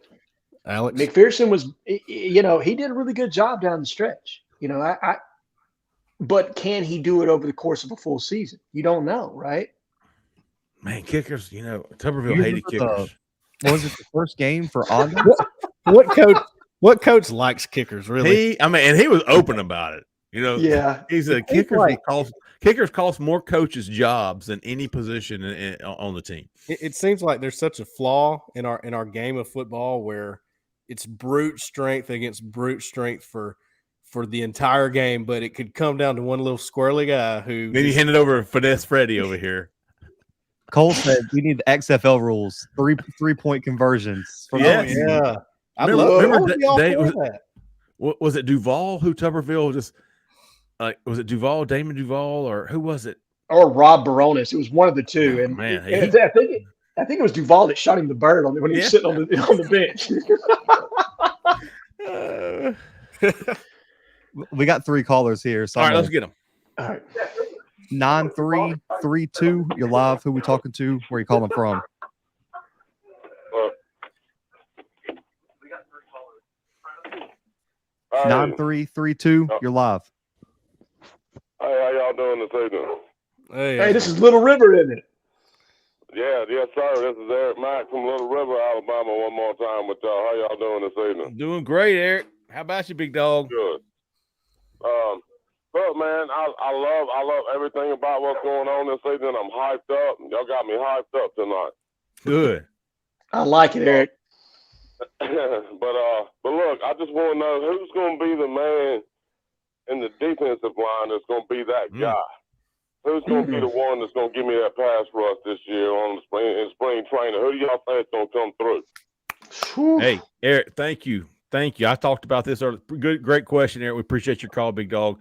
Alex McPherson was, he did a really good job down the stretch. But can he do it over the course of a full season? You don't know, right? Man, kickers, Tuberville hated kickers. Was it the first game for Auburn? What coach likes kickers, really? And he was open about it. Yeah. He said kickers cost more coaches jobs than any position on the team. It seems like there's such a flaw in our game of football where it's brute strength against brute strength for the entire game, but it could come down to one little squirrely guy who. Then you hand it over to Finesse Freddy over here. Cole said we need the XFL rules, 3-point conversions. Yeah. I remember that. Was it Duval who Tuberville just was it Duval, Damon Duval, or who was it? Or Rob Baronis. It was one of the two. And man, I think it was Duval that shot him the bird when he was sitting on the bench. We got 3 callers here. So all right, let's get them. All right. 9332. You're live. Who we talking to? Where you calling from? We got 3 Hey. callers. 9332. You're live. Hey, how y'all doing this evening? Hey, this is Little River, isn't it? Yeah, yes, sir. This is Eric Mack from Little River, Alabama. One more time with y'all. How y'all doing this evening? Doing great, Eric. How about you, big dog? Good. Look, man, I love everything about what's going on this evening. I'm hyped up. Y'all got me hyped up tonight. Good. I like it, Eric. But look, I just want to know who's going to be the man in the defensive line that's going to be that guy. Who's going to be the one that's going to give me that pass rush this year in spring training? Who do y'all think is going to come through? Hey, Eric, thank you. I talked about this earlier. Great question, Eric. We appreciate your call, big dog.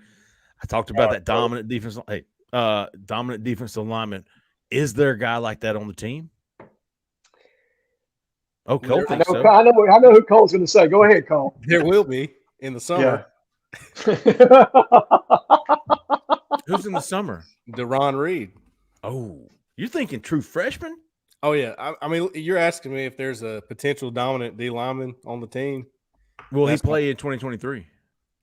I talked about that dominant defense. Hey, dominant defensive lineman. Is there a guy like that on the team? Oh, Cole thinks so. I know who Cole's going to say. Go ahead, Cole. There will be in the summer. Yeah. Who's in the summer? Deron Reed. Oh, you're thinking true freshman? Oh, yeah. I mean, you're asking me if there's a potential dominant D lineman on the team. Will he play in 2023?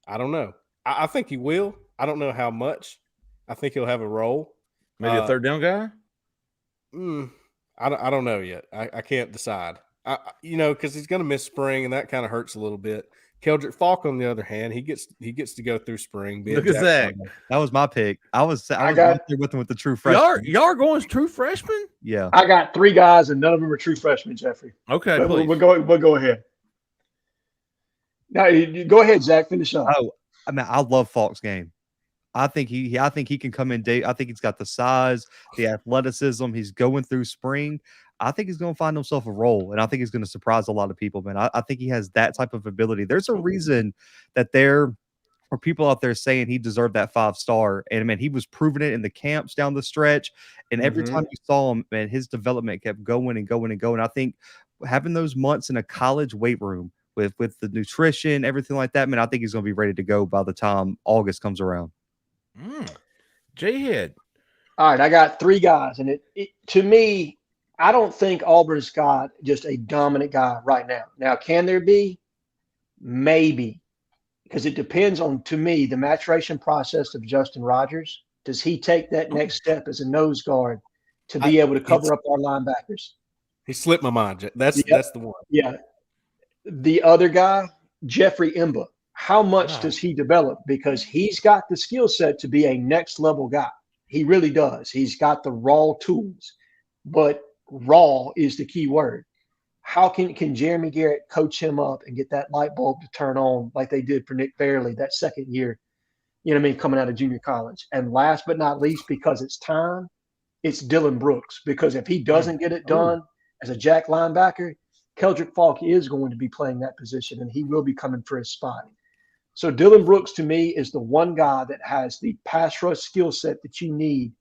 I don't know. I think he will. I don't know how much. I think he'll have a role. Maybe a third down guy? I don't know yet. I can't decide. Because he's going to miss spring, and that kind of hurts a little bit. Keldrick Falk, on the other hand, he gets to go through spring. Look at that. That was my pick. I was right there with him with the true freshman. Y'all are going true freshman? Yeah. I got 3 guys, and none of them are true freshmen, Jeffrey. Okay, but please. We'll go ahead. Now, go ahead, Zach. Finish up. Oh, I mean, I love Falk's game. I think he can come in. I think he's got the size, the athleticism. He's going through spring. I think he's going to find himself a role, and I think he's going to surprise a lot of people, man. I think he has that type of ability. There's a reason that there are people out there saying he deserved that 5-star, and man, he was proving it in the camps down the stretch, and every time you saw him, man, his development kept going and going and going. I think having those months in a college weight room with the nutrition, everything like that, man, I think he's going to be ready to go by the time August comes around. Jhead. All right, I got 3 guys, and it to me, I don't think Auburn's got just a dominant guy right now. Now, can there be? Maybe, because it depends on, to me, the maturation process of Justin Rogers. Does he take that next step as a nose guard to be able to cover up our linebackers? He slipped my mind. That's the one. Yeah. The other guy, Jeffrey Imba. How much does he develop? Because he's got the skill set to be a next level guy. He really does. He's got the raw tools, but raw is the key word. How can Jeremy Garrett coach him up and get that light bulb to turn on like they did for Nick Fairley that second year you know what I mean, coming out of junior college. And last but not least, because it's time, it's Dylan Brooks. Because if he doesn't get it done as a jack linebacker, Keldrick Falk is going to be playing that position, and he will be coming for his spot. So Dylan Brooks, to me, is the one guy that has the pass rush skill set that you need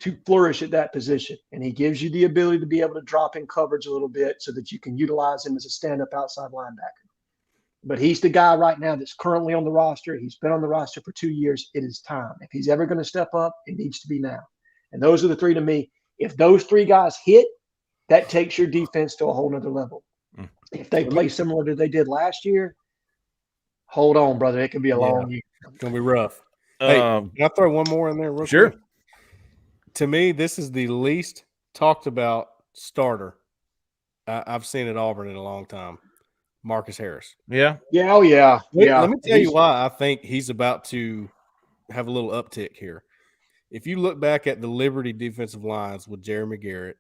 to flourish at that position. And he gives you the ability to be able to drop in coverage a little bit so that you can utilize him as a stand-up outside linebacker. But he's the guy right now that's currently on the roster. He's been on the roster for 2 years. It is time. If he's ever going to step up, it needs to be now. And those are the three to me. If those three guys hit, that takes your defense to a whole nother level. If they play similar to they did last year, hold on, brother. It could be a long year. It's going to be rough. Hey, can I throw one more in there real Sure. quick? To me, this is the least talked about starter I've seen at Auburn in a long time. Marcus Harris. Yeah. Yeah. Oh, yeah. Yeah. Let me tell you why I think he's about to have a little uptick here. If you look back at the Liberty defensive lines with Jeremy Garrett,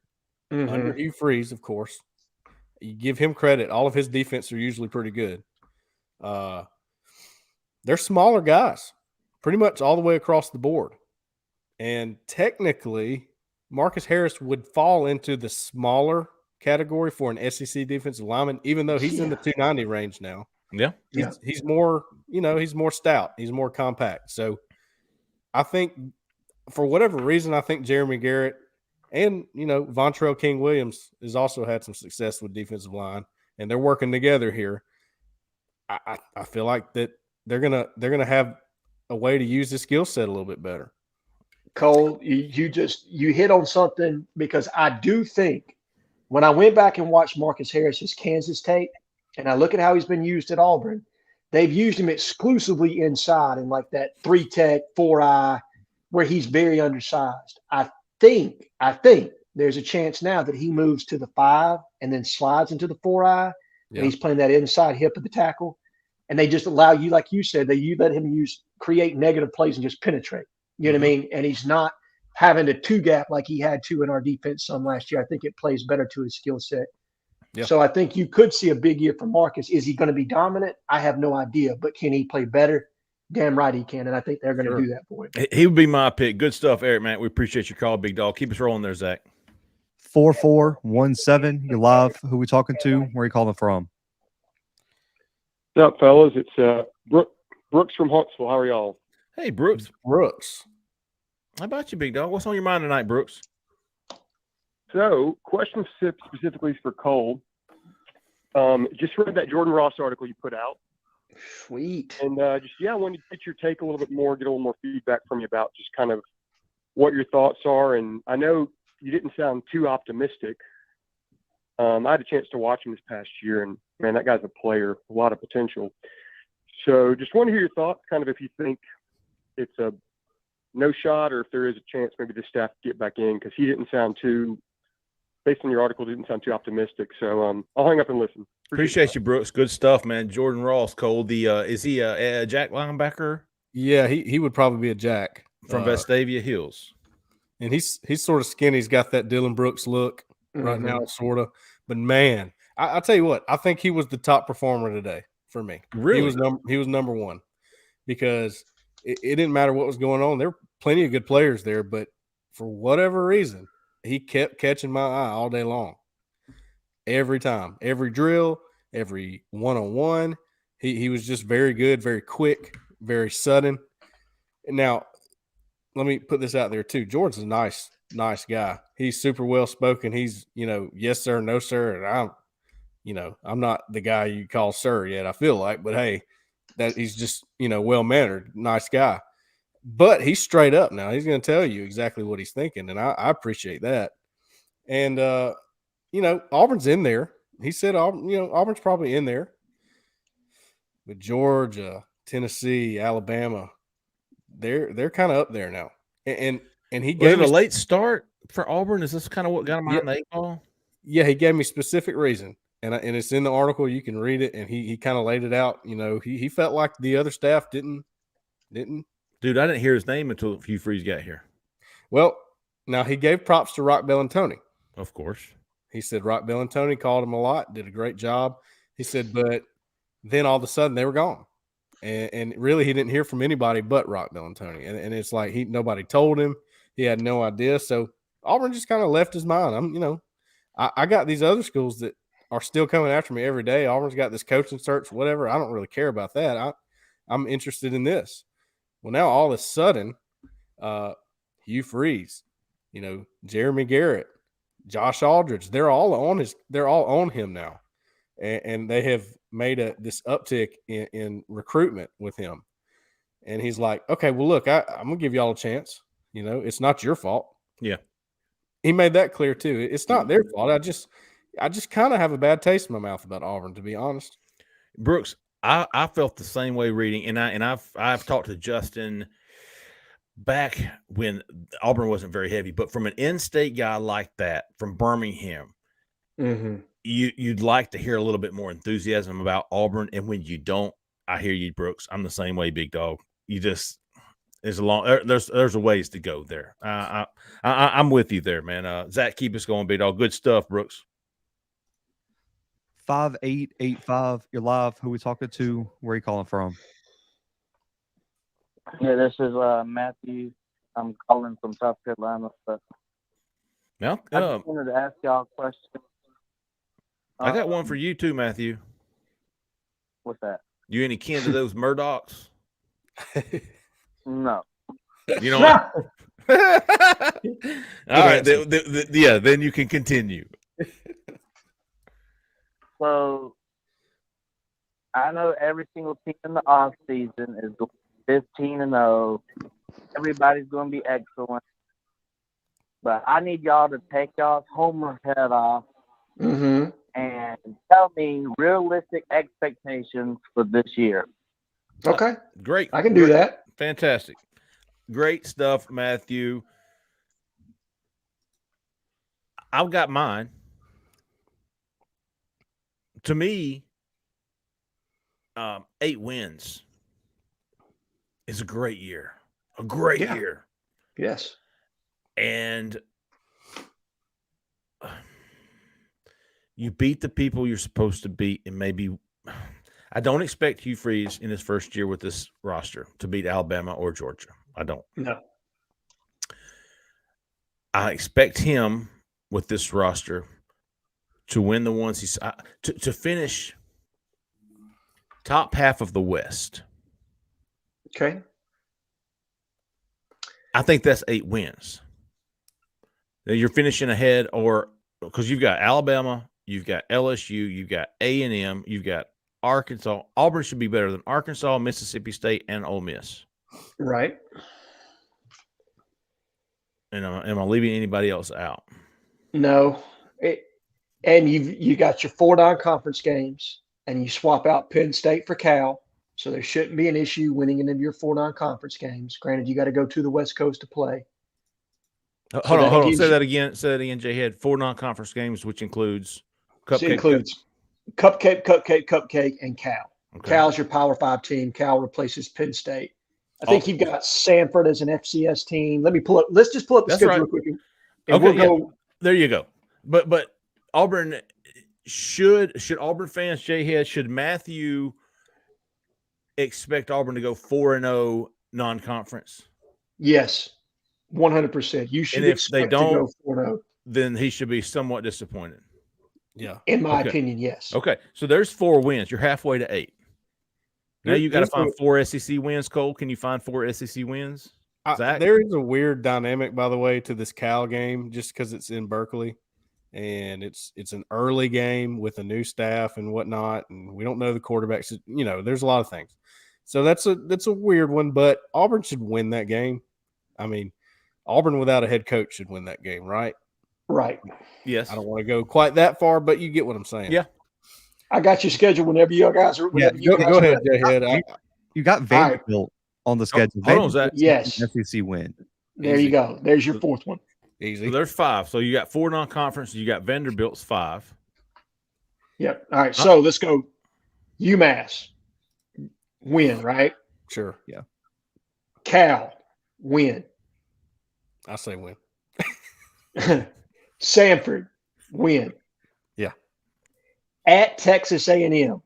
under Hugh Freeze, of course, you give him credit. All of his defense are usually pretty good. They're smaller guys, pretty much all the way across the board. And technically, Marcus Harris would fall into the smaller category for an SEC defensive lineman, even though he's in the 290 range now. Yeah. He's more, he's more stout. He's more compact. So I think for whatever reason, I think Jeremy Garrett and, Vontrell King-Williams has also had some success with defensive line, and they're working together here. I feel like that they're gonna have a way to use this skill set a little bit better. Cole, you hit on something, because I do think when I went back and watched Marcus Harris's Kansas tape, and I look at how he's been used at Auburn, they've used him exclusively inside in like that 3-tech, 4-eye, where he's very undersized. I think there's a chance now that he moves to the 5 and then slides into the 4-eye, and he's playing that inside hip of the tackle. And they just allow you, like you said, you let him create negative plays and just penetrate. You know what I mean? And he's not having a 2-gap like he had to in our defense some last year. I think it plays better to his skill set. Yeah. So I think you could see a big year from Marcus. Is he going to be dominant? I have no idea. But can he play better? Damn right he can. And I think they're going to do that for him. He would be my pick. Good stuff, Eric, man. We appreciate your call, big dog. Keep us rolling there, Zach. 4417. You're live. Who we talking to? Where are you calling from? What's up, fellas? It's Brooks from Huntsville. How are y'all? Hey, Brooks. How about you, big dog? What's on your mind tonight, Brooks? So, question specifically for Cole. Just read that Jordan Ross article you put out. Sweet. And I wanted to get your take a little bit more, get a little more feedback from you about just kind of what your thoughts are. And I know you didn't sound too optimistic. I had a chance to watch him this past year, and man, that guy's a player, a lot of potential. So just want to hear your thoughts, kind of if you think it's a no shot or if there is a chance maybe the staff get back in, because he didn't sound too, based on your article, didn't sound too optimistic. So I'll hang up and listen. Appreciate you, Brooks. Good stuff, man. Jordan Ross, Cole. Is he a jack linebacker? Yeah, he would probably be a jack from Vestavia Hills. And he's sort of skinny. He's got that Dylan Brooks look right now, sort of. But man, I'll tell you what, I think he was the top performer today for me. Really? He was number one, because it didn't matter what was going on. There were plenty of good players there, but for whatever reason, he kept catching my eye all day long. Every time, every drill, every one-on-one, he was just very good, very quick, very sudden. Now, let me put this out there too. Jordan's a nice guy. He's super well spoken. He's, yes sir, no sir, and I'm not the guy you call sir yet, I feel like, but hey, that he's just, well mannered, nice guy. But he's straight up now. He's going to tell you exactly what he's thinking, and I appreciate that. And Auburn's in there. He said Auburn's probably in there. But Georgia, Tennessee, Alabama, they're kind of up there now. And he gave me a late start for Auburn. Is this kind of what got him on the 8-ball? Yeah, he gave me specific reason, and it's in the article. You can read it, and he kind of laid it out. He felt like the other staff didn't. Dude, I didn't hear his name until Hugh Freeze got here. Well, now he gave props to Rock Bellantoni. Of course. He said Rock Bellantoni called him a lot, did a great job. He said, but then all of a sudden they were gone. and really he didn't hear from anybody but Rock Bellantoni, and it's like nobody told him. He had no idea. So Auburn just kind of left his mind. I got these other schools that are still coming after me every day. Auburn's got this coaching search, whatever. I don't really care about that. I'm interested in this. Well, now all of a sudden, Hugh Freeze, Jeremy Garrett, Josh Aldridge, they're all on him now, and they have made this uptick in recruitment with him. And he's like, okay, well, look, I'm gonna give y'all a chance. It's not your fault. Yeah, he made that clear too. It's not their fault. I just kind of have a bad taste in my mouth about Auburn, to be honest. Brooks, I felt the same way reading, and I've talked to Justin back when Auburn wasn't very heavy, but from an in-state guy like that from Birmingham, you'd like to hear a little bit more enthusiasm about Auburn, and when you don't, I hear you, Brooks. I'm the same way, big dog. There's a ways to go there. I'm with you there, man. Zach, keep us going, big dog. Good stuff, Brooks. 5885. You're live. Who we talking to? Where are you calling from? Yeah, this is Matthew. I'm calling from South Carolina. But I just wanted to ask y'all a question. I got one for you too, Matthew. What's that? You any kin to those Murdochs? No. You know. All right. Then you can continue. So I know every single team in the off season is 15-0. Everybody's going to be excellent, but I need y'all to take y'all's homer head off and tell me realistic expectations for this year. Okay, great. I can do that. Fantastic, great stuff, Matthew. I've got mine. To me, 8 wins is a great year. A great year. Yes. And you beat the people you're supposed to beat, and maybe I don't expect Hugh Freeze in his first year with this roster to beat Alabama or Georgia. I don't. No. I expect him with this roster to win the ones he's to finish top half of the West. Okay. I think that's 8 wins. Now you're finishing ahead, or because you've got Alabama, you've got LSU, you've got A&M, you've got Arkansas. Auburn should be better than Arkansas, Mississippi State, and Ole Miss. Right. And am I leaving anybody else out? No. And you got your 4 non-conference games, and you swap out Penn State for Cal, so there shouldn't be an issue winning any of your 4 non-conference games. Granted, you got to go to the West Coast to play. Hold on. Say that again, Jhead. 4 non-conference games, which includes Cupcake, and Cal. Okay. Cal's your Power 5 team. Cal replaces Penn State. I think you've got Sanford as an FCS team. Let's just pull up the schedule real quick. And we'll go. There you go. But Auburn should Auburn fans, Jhead, should Matthew expect Auburn to go 4-0 non-conference? Yes, 100%. You should. And if they don't, to go 4-0, then he should be somewhat disappointed. Yeah, in my opinion, yes. Okay, so there's 4 wins. You're halfway to 8. Now you got to find 4 SEC wins. Cole, can you find 4 SEC wins? Zach? There is a weird dynamic, by the way, to this Cal game, just because it's in Berkeley, and it's an early game with a new staff and whatnot, and we don't know the quarterbacks. There's a lot of things. So that's a weird one, but Auburn should win that game. I mean, Auburn without a head coach should win that game, right? Right. Yes. I don't want to go quite that far, but you get what I'm saying. Yeah. I got your schedule whenever you guys are. Go ahead, Jhead. You got Vanderbilt on the schedule. Hold on, Zach. Yes. SEC win. There you go. There's your 4th one. Easy. So there's 5. So you got 4 non-conference. You got Vanderbilt's 5. Yep. All right. So let's go. UMass win, right? Sure. Yeah. Cal win. I say win. Sanford win. Yeah. At Texas A&M.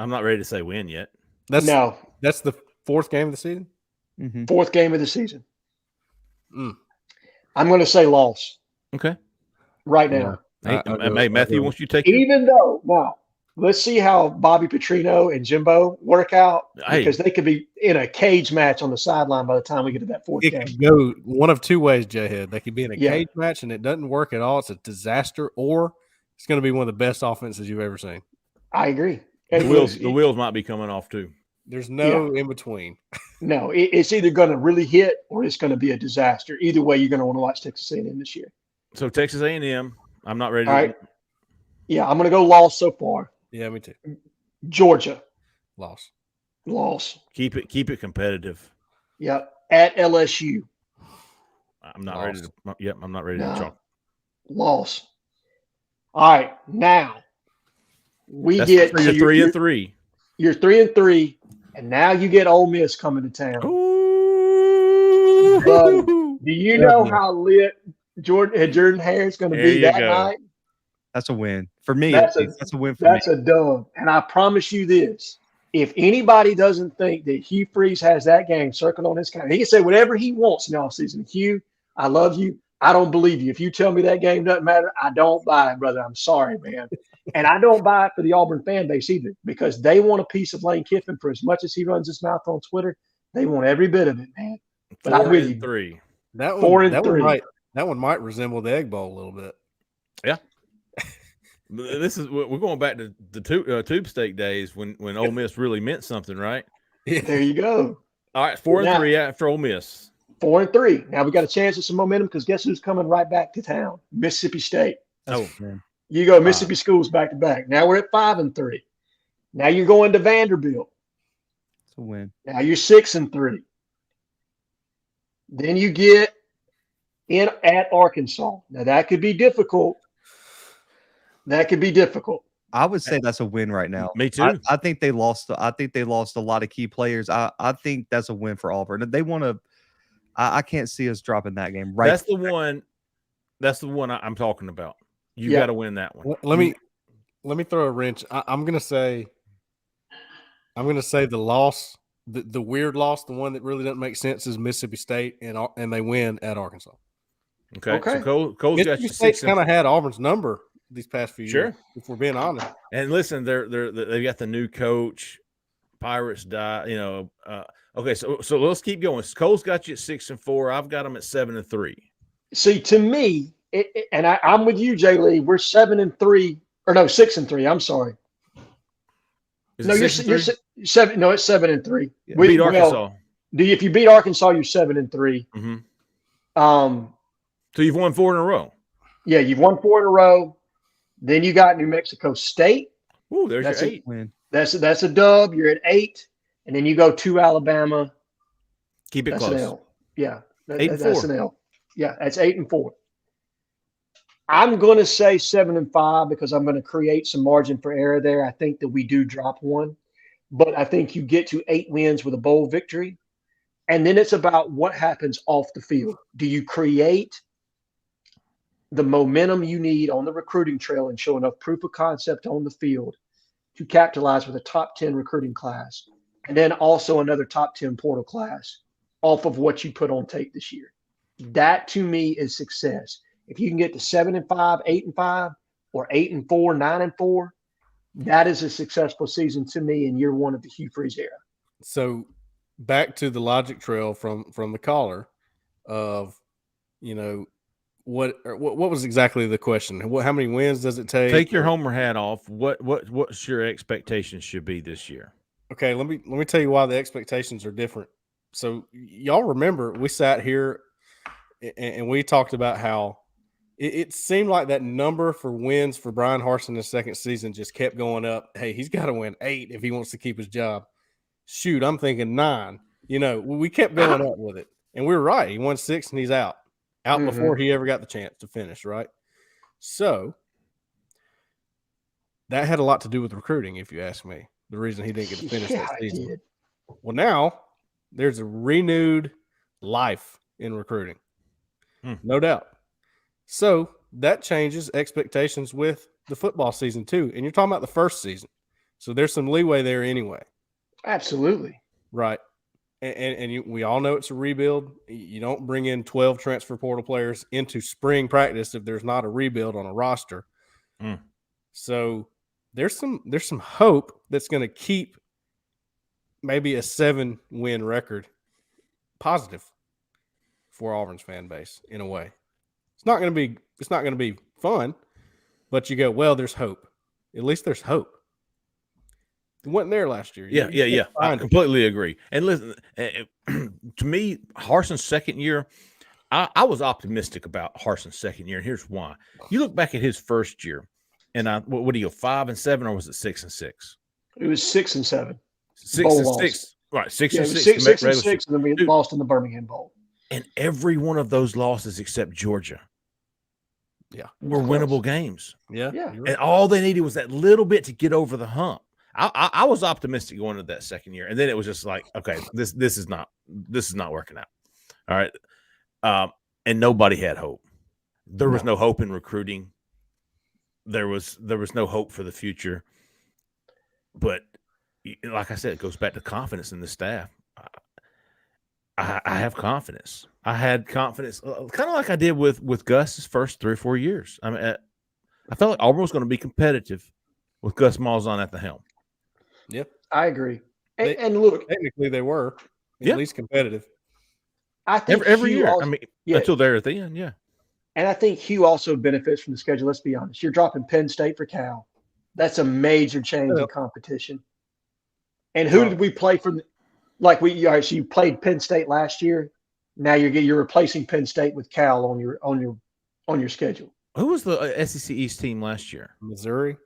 I'm not ready to say win yet. That's No, that's the fourth game of the season. Mhm. fourth game of the season. Mm. I'm going to say loss Okay. right now. Hey, I'll go- Matthew, I'll go- wants you to take your Even though, now, let's see how Bobby Petrino and Jimbo work out Hey. because they could be in a cage match on the sideline by the time we get to that fourth It game. could go one of two ways, Jhead. They could be in a Yeah. cage match and it doesn't work at all. It's a disaster, or it's going to be one of the best offenses you've ever seen. I agree. the And wheels. look, The wheels might be coming off too. There's no in between. No, it's either going to really hit or it's going to be a disaster. Either way, you're going to want to watch Texas A&M this year. So Texas A&M. I'm not ready. All right. Yeah, I'm going to go loss so far. Yeah, me too. Georgia, Loss. loss. Keep it competitive. Yep. At LSU, I'm not Loss. ready to. Yep, I'm not ready No. to chalk. loss. All right, now we That's get so you're 3-3. You're 3-3, and now you get Ole Miss coming to town. But do you know how lit Jordan Hare is going to There be you that go. night? That's a win for me. That's That's a a win for me. That's a dub. And I promise you this: if anybody doesn't think that Hugh Freeze has that game circled on his calendar, he can say whatever he wants in the offseason. Hugh, I love you. I don't believe you. If you tell me that game doesn't matter, I don't buy it, brother. I'm sorry, man. And I don't buy it for the Auburn fan base either, because they want a piece of Lane Kiffin for as much as he runs his mouth on Twitter. They want every bit of it, man. But I'm with you. 4-3. That one, 4-3. that one might resemble the Egg Bowl a little bit. This is we're going back to the tube steak days when Ole Miss really meant something, right? There you go. All right, 4-3 after Ole Miss. 4-3. Now we got a chance at some momentum because guess who's coming right back to town? Mississippi State. Oh, Man. You go Mississippi schools back to back. Now we're at 5-3. Now you're going to Vanderbilt. It's a win. Now you're 6-3. Then you get in at Arkansas. Now that could be difficult. I would say that's a win right now. Me too. I think they lost. I think they lost a lot of key players. I think that's a win for Auburn. They want to. I can't see us dropping that game. Right. That's the one. That's the one I'm talking about. You got to win that one. Let me throw a wrench. I'm gonna say the loss, the weird loss, the one that really doesn't make sense is Mississippi State, and they win at Arkansas. Okay. So Cole's got Mississippi you State's 6 kind of had Auburn's number these past few Sure. years, if we're being honest. And listen, they've got the new coach. Pirates die. Okay, so let's keep going. Cole's got you at 6-4. I've got them at 7-3. See, to me, and I'm with you, Jay Lee. We're 7-3, or no, 6-3. I'm sorry. Is No, it you're 6-3? 7. No, it's 7-3. Yeah. Beat Arkansas. If you beat Arkansas, you're 7-3. Mm-hmm. So you've won 4 in a row. Yeah, you've won 4 in a row. Then you got New Mexico State. Ooh, there's That's your it. 8. Win. That's a dub. You're at 8, and then you go to Alabama. Keep it That's an close. L. Yeah, 8-4. that's an L. Yeah, that's 8-4. I'm going to say 7-5 because I'm going to create some margin for error there. I think that we do drop one, but I think you get to 8 wins with a bowl victory, and then it's about what happens off the field. Do you create the momentum you need on the recruiting trail and show enough proof of concept on the field to capitalize with a top 10 recruiting class, and then also another top 10 portal class off of what you put on tape this year? That to me is success. If you can get to 7-5, 8-5, or 8-4, 9-4, that is a successful season to me in year one of the Hugh Freeze era. So back to the logic trail from the caller of, what was exactly the question? How many wins does it take? Take your homer hat off. What's your expectations should be this year? Okay, let me tell you why the expectations are different. So y'all remember we sat here and we talked about how it seemed like that number for wins for Brian Harsin in the second season just kept going up. Hey, he's got to win 8 if he wants to keep his job. Shoot, I'm thinking 9. We kept going up with it. And we were right. He won 6 and he's out before he ever got the chance to finish, right? So that had a lot to do with recruiting, if you ask me, the reason he didn't get to finish that season. Did. Well, now there's a renewed life in recruiting. No doubt. So that changes expectations with the football season too. And you're talking about the first season. So there's some leeway there anyway. Absolutely. Right. And we all know it's a rebuild. You don't bring in 12 transfer portal players into spring practice if there's not a rebuild on a roster. So there's some hope that's going to keep maybe a 7-win record positive for Auburn's fan base in a way. It's not going to be fun, but you go, well, there's hope. At least there's hope. It wasn't there last year. Yeah. I completely agree. And listen, to me, Harson's second year, I was optimistic about Harson's second year, and here's why. You look back at his first year, and what do you go, 5-7, or was it 6-6? It was 6-7. 6-6, right? 6-6. 6-6, and then we lost in the Birmingham Bowl. And every one of those losses except Georgia, were winnable games. Yeah. And all they needed was that little bit to get over the hump. I was optimistic going into that second year, and then it was just like, okay, this is not working out. All right, and nobody had hope. There was no hope in recruiting. There was no hope for the future. But like I said, it goes back to confidence in the staff. I have confidence. I had confidence, kind of like I did with Gus's first 3 or 4 years. I mean, I felt like Auburn was going to be competitive with Gus Malzahn at the helm. Yep, I agree. And look, technically they were at least competitive. I think every year. Also, until they're at the end. Yeah, and I think Hugh also benefits from the schedule. Let's be honest. You're dropping Penn State for Cal. That's a major change in competition. And who did we play from? So you played Penn State last year. Now you're replacing Penn State with Cal on your schedule. Who was the SEC East team last year? Missouri.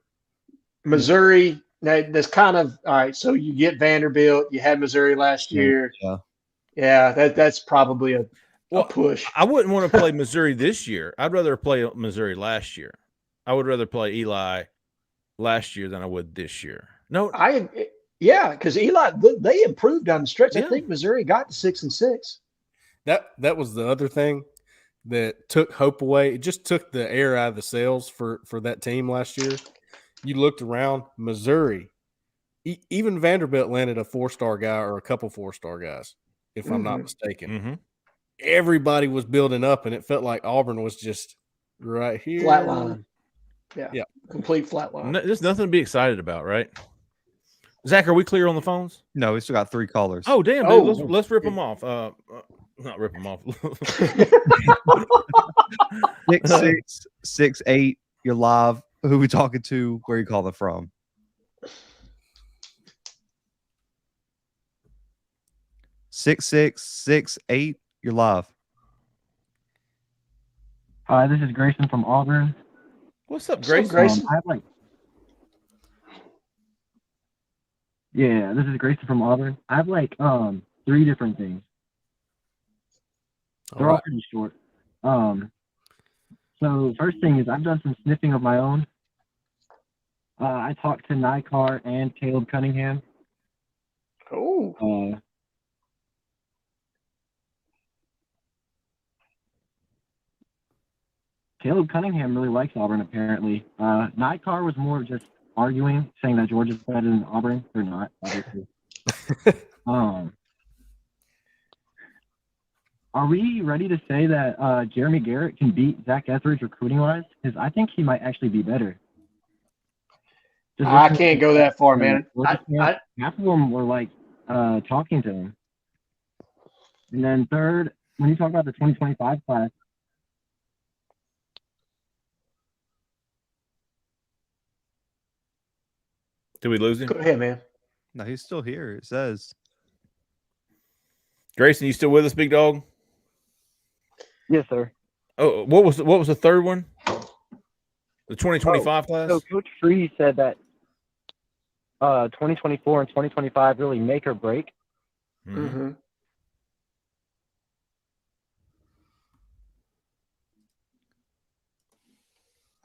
Now that's kind of all right. So you get Vanderbilt. You had Missouri last year. Yeah. That's probably a push. I wouldn't want to play Missouri this year. I'd rather play Missouri last year. I would rather play Eli last year than I would this year. No, because Eli they improved down the stretch. I think Missouri got to 6-6. That was the other thing that took hope away. It just took the air out of the sails for that team last year. You looked around, Missouri, even Vanderbilt landed a 4-star guy or a couple 4-star guys, if I'm not mistaken. Mm-hmm. Everybody was building up, and it felt like Auburn was just right here. Flatline. Yeah. Complete flatline. There's nothing to be excited about, right? Zach, are we clear on the phones? No, we still got 3 callers. Oh, damn, dude. Let's rip them off. Not rip them off. 6668, you're live. Who we talking to? Where you calling from? 6668, you're live. Hi, this is Grayson from Auburn. What's up, Grayson? This is Grayson from Auburn. I have 3 different things. They're all pretty short. So first thing is I've done some sniffing of my own. I talked to Nykar and Caleb Cunningham. Oh. Caleb Cunningham really likes Auburn, apparently. Nykar was more just arguing, saying that Georgia's better than Auburn. They're not, obviously. Are we ready to say that Jeremy Garrett can beat Zach Etheridge recruiting-wise? Because I think he might actually be better. I can't go that far, man. Half of them were talking to him. And then third, when you talk about the 2025 class, did we lose him? Go ahead, man. No, he's still here. It says. Grayson, you still with us, big dog? Yes, sir. Oh, what was the third one? The 2025 class? So Coach Freeze said that 2024 and 2025 really make or break. Mm-hmm.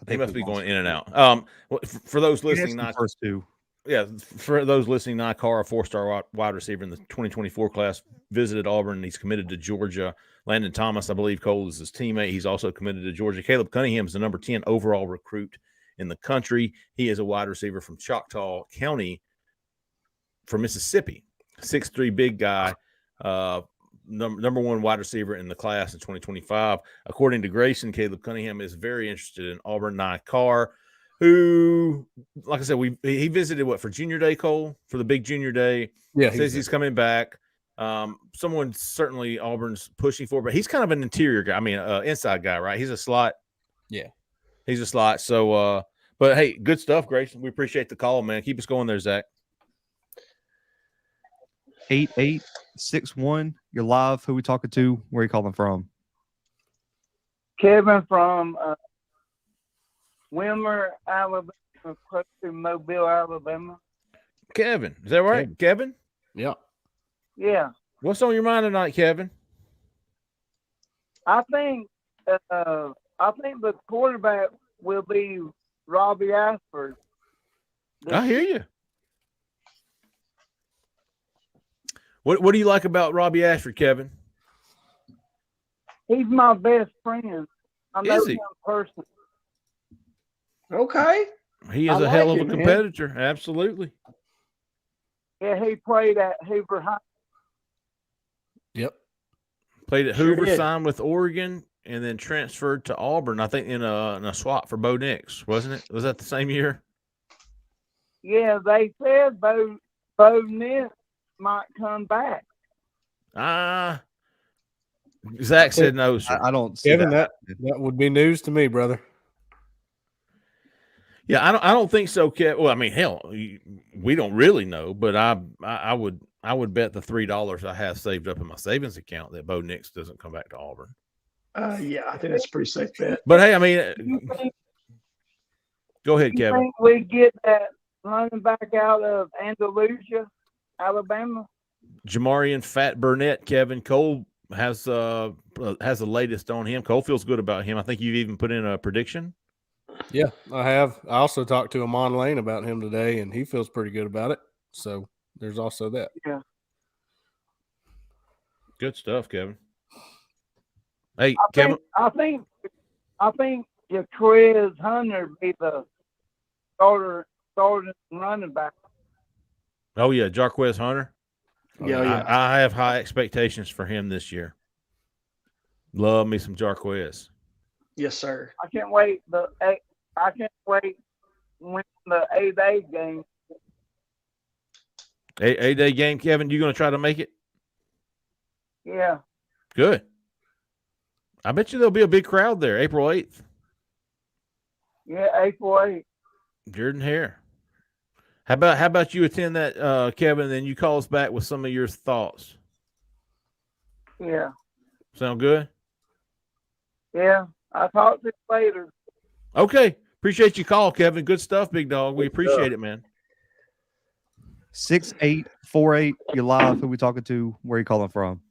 They must be going in and out. For those listening, first 2. Yeah, for those listening, Nykar, a 4-star wide receiver in the 2024 class, visited Auburn, and he's committed to Georgia. Landon Thomas, I believe Cole is his teammate. He's also committed to Georgia. Caleb Cunningham is the number 10 overall recruit in the country. He is a wide receiver from Choctaw County for Mississippi. 6'3" big guy, number one wide receiver in the class in 2025. According to Grayson, Caleb Cunningham is very interested in Auburn. Nye Carr, who, like I said, he visited for Junior Day, Cole, for the big Junior Day. Yeah, says he's coming back. Someone certainly Auburn's pushing for, but he's kind of an interior guy. I mean, inside guy, right? He's a slot. Yeah, he's a slot. So, but hey, good stuff, Grayson. We appreciate the call, man. Keep us going there, Zach. 8861. You're live. Who we talking to? Where are you calling from? Kevin from Wilmer, Alabama, close to Mobile, Alabama. Kevin, is that right? Kevin? Yeah. Yeah. What's on your mind tonight, Kevin? I think the quarterback will be Robbie Ashford. I hear you. What do you like about Robbie Ashford, Kevin? He's my best friend. I know Is he? him personally. Okay. He is I a hell of like a it, man. competitor. Absolutely. Yeah, he played at Hoover High. Yep. Played at Sure Hoover, did. signed with Oregon, and then transferred to Auburn, I think, in a swap for Bo Nix, wasn't it? Was that the same year? Yeah, they said Bo Nix might come back. Zach said no, sir. I don't see Kevin, that. that would be news to me, brother. Yeah, I don't think so, Kev. Well, I mean, hell, we don't really know, but I would bet the $3 I have saved up in my savings account that Bo Nix doesn't come back to Auburn. Yeah, I think that's a pretty safe bet. But hey, I mean, go ahead, You Kevin. think we get that running back out of Andalusia, Alabama? Jamarian Fat Burnett, Kevin Cole has the latest on him. Cole feels good about him. I think you've even put in a prediction. Yeah, I have. I also talked to Amon Lane about him today, and he feels pretty good about it. So there's also that. Yeah. Good stuff, Kevin. Hey, Kevin. I think Jaquez Hunter be the starting running back. Oh yeah, Jarquez Hunter. Yeah. I have high expectations for him this year. Love me some Jarquez. Yes, sir. I can't wait when the 8A game. A-Day game, Kevin. You going to try to make it? Yeah. Good. I bet you there'll be a big crowd there, April 8th. Yeah, April 8th. Jordan Hare. How about you attend that, Kevin, and then you call us back with some of your thoughts? Yeah. Sound good? Yeah. I'll talk to you later. Okay. Appreciate your call, Kevin. Good stuff, big dog. We appreciate it, man. 6848. You're live. Who we talking to? Where are you calling from?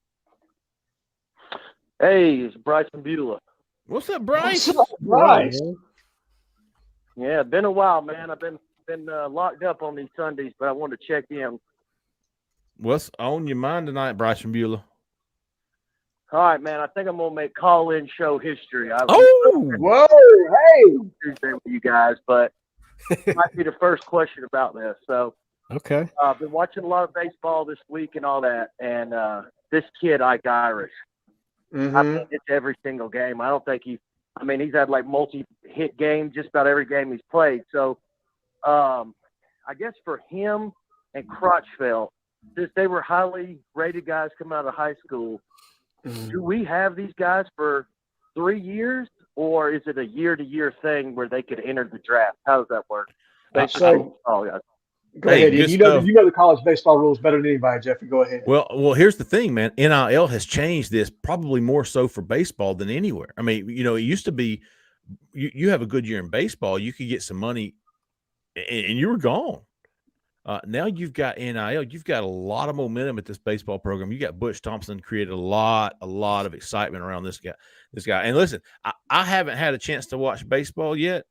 Hey, it's Bryson Beulah. What's up, Bryce? Bryce. Yeah, been a while, man. I've been locked up on these Sundays, but I wanted to check in. What's on your mind tonight, Bryson Beulah? All right, man. I think I'm gonna make call-in show history. Whoa, hey! Tuesday with you guys, but it might be the first question about this. So, Okay. I've been watching a lot of baseball this week and all that, and this kid, Ike Irish, I mean, it's every single game. I don't think he's had like multi-hit games just about every game he's played. So, I guess for him and Crotchfeld, since they were highly rated guys coming out of high school, do we have these guys for 3 years, or is it a year-to-year thing where they could enter the draft? How does that work? Go Hey, ahead. You know the college baseball rules better than anybody, Jeffrey. Go ahead. Well, here's the thing, man. NIL has changed this probably more so for baseball than anywhere. I mean, it used to be you have a good year in baseball, you could get some money and you were gone. Now you've got NIL. You've got a lot of momentum at this baseball program. You got Butch Thompson created a lot of excitement around this guy. And listen, I haven't had a chance to watch baseball yet,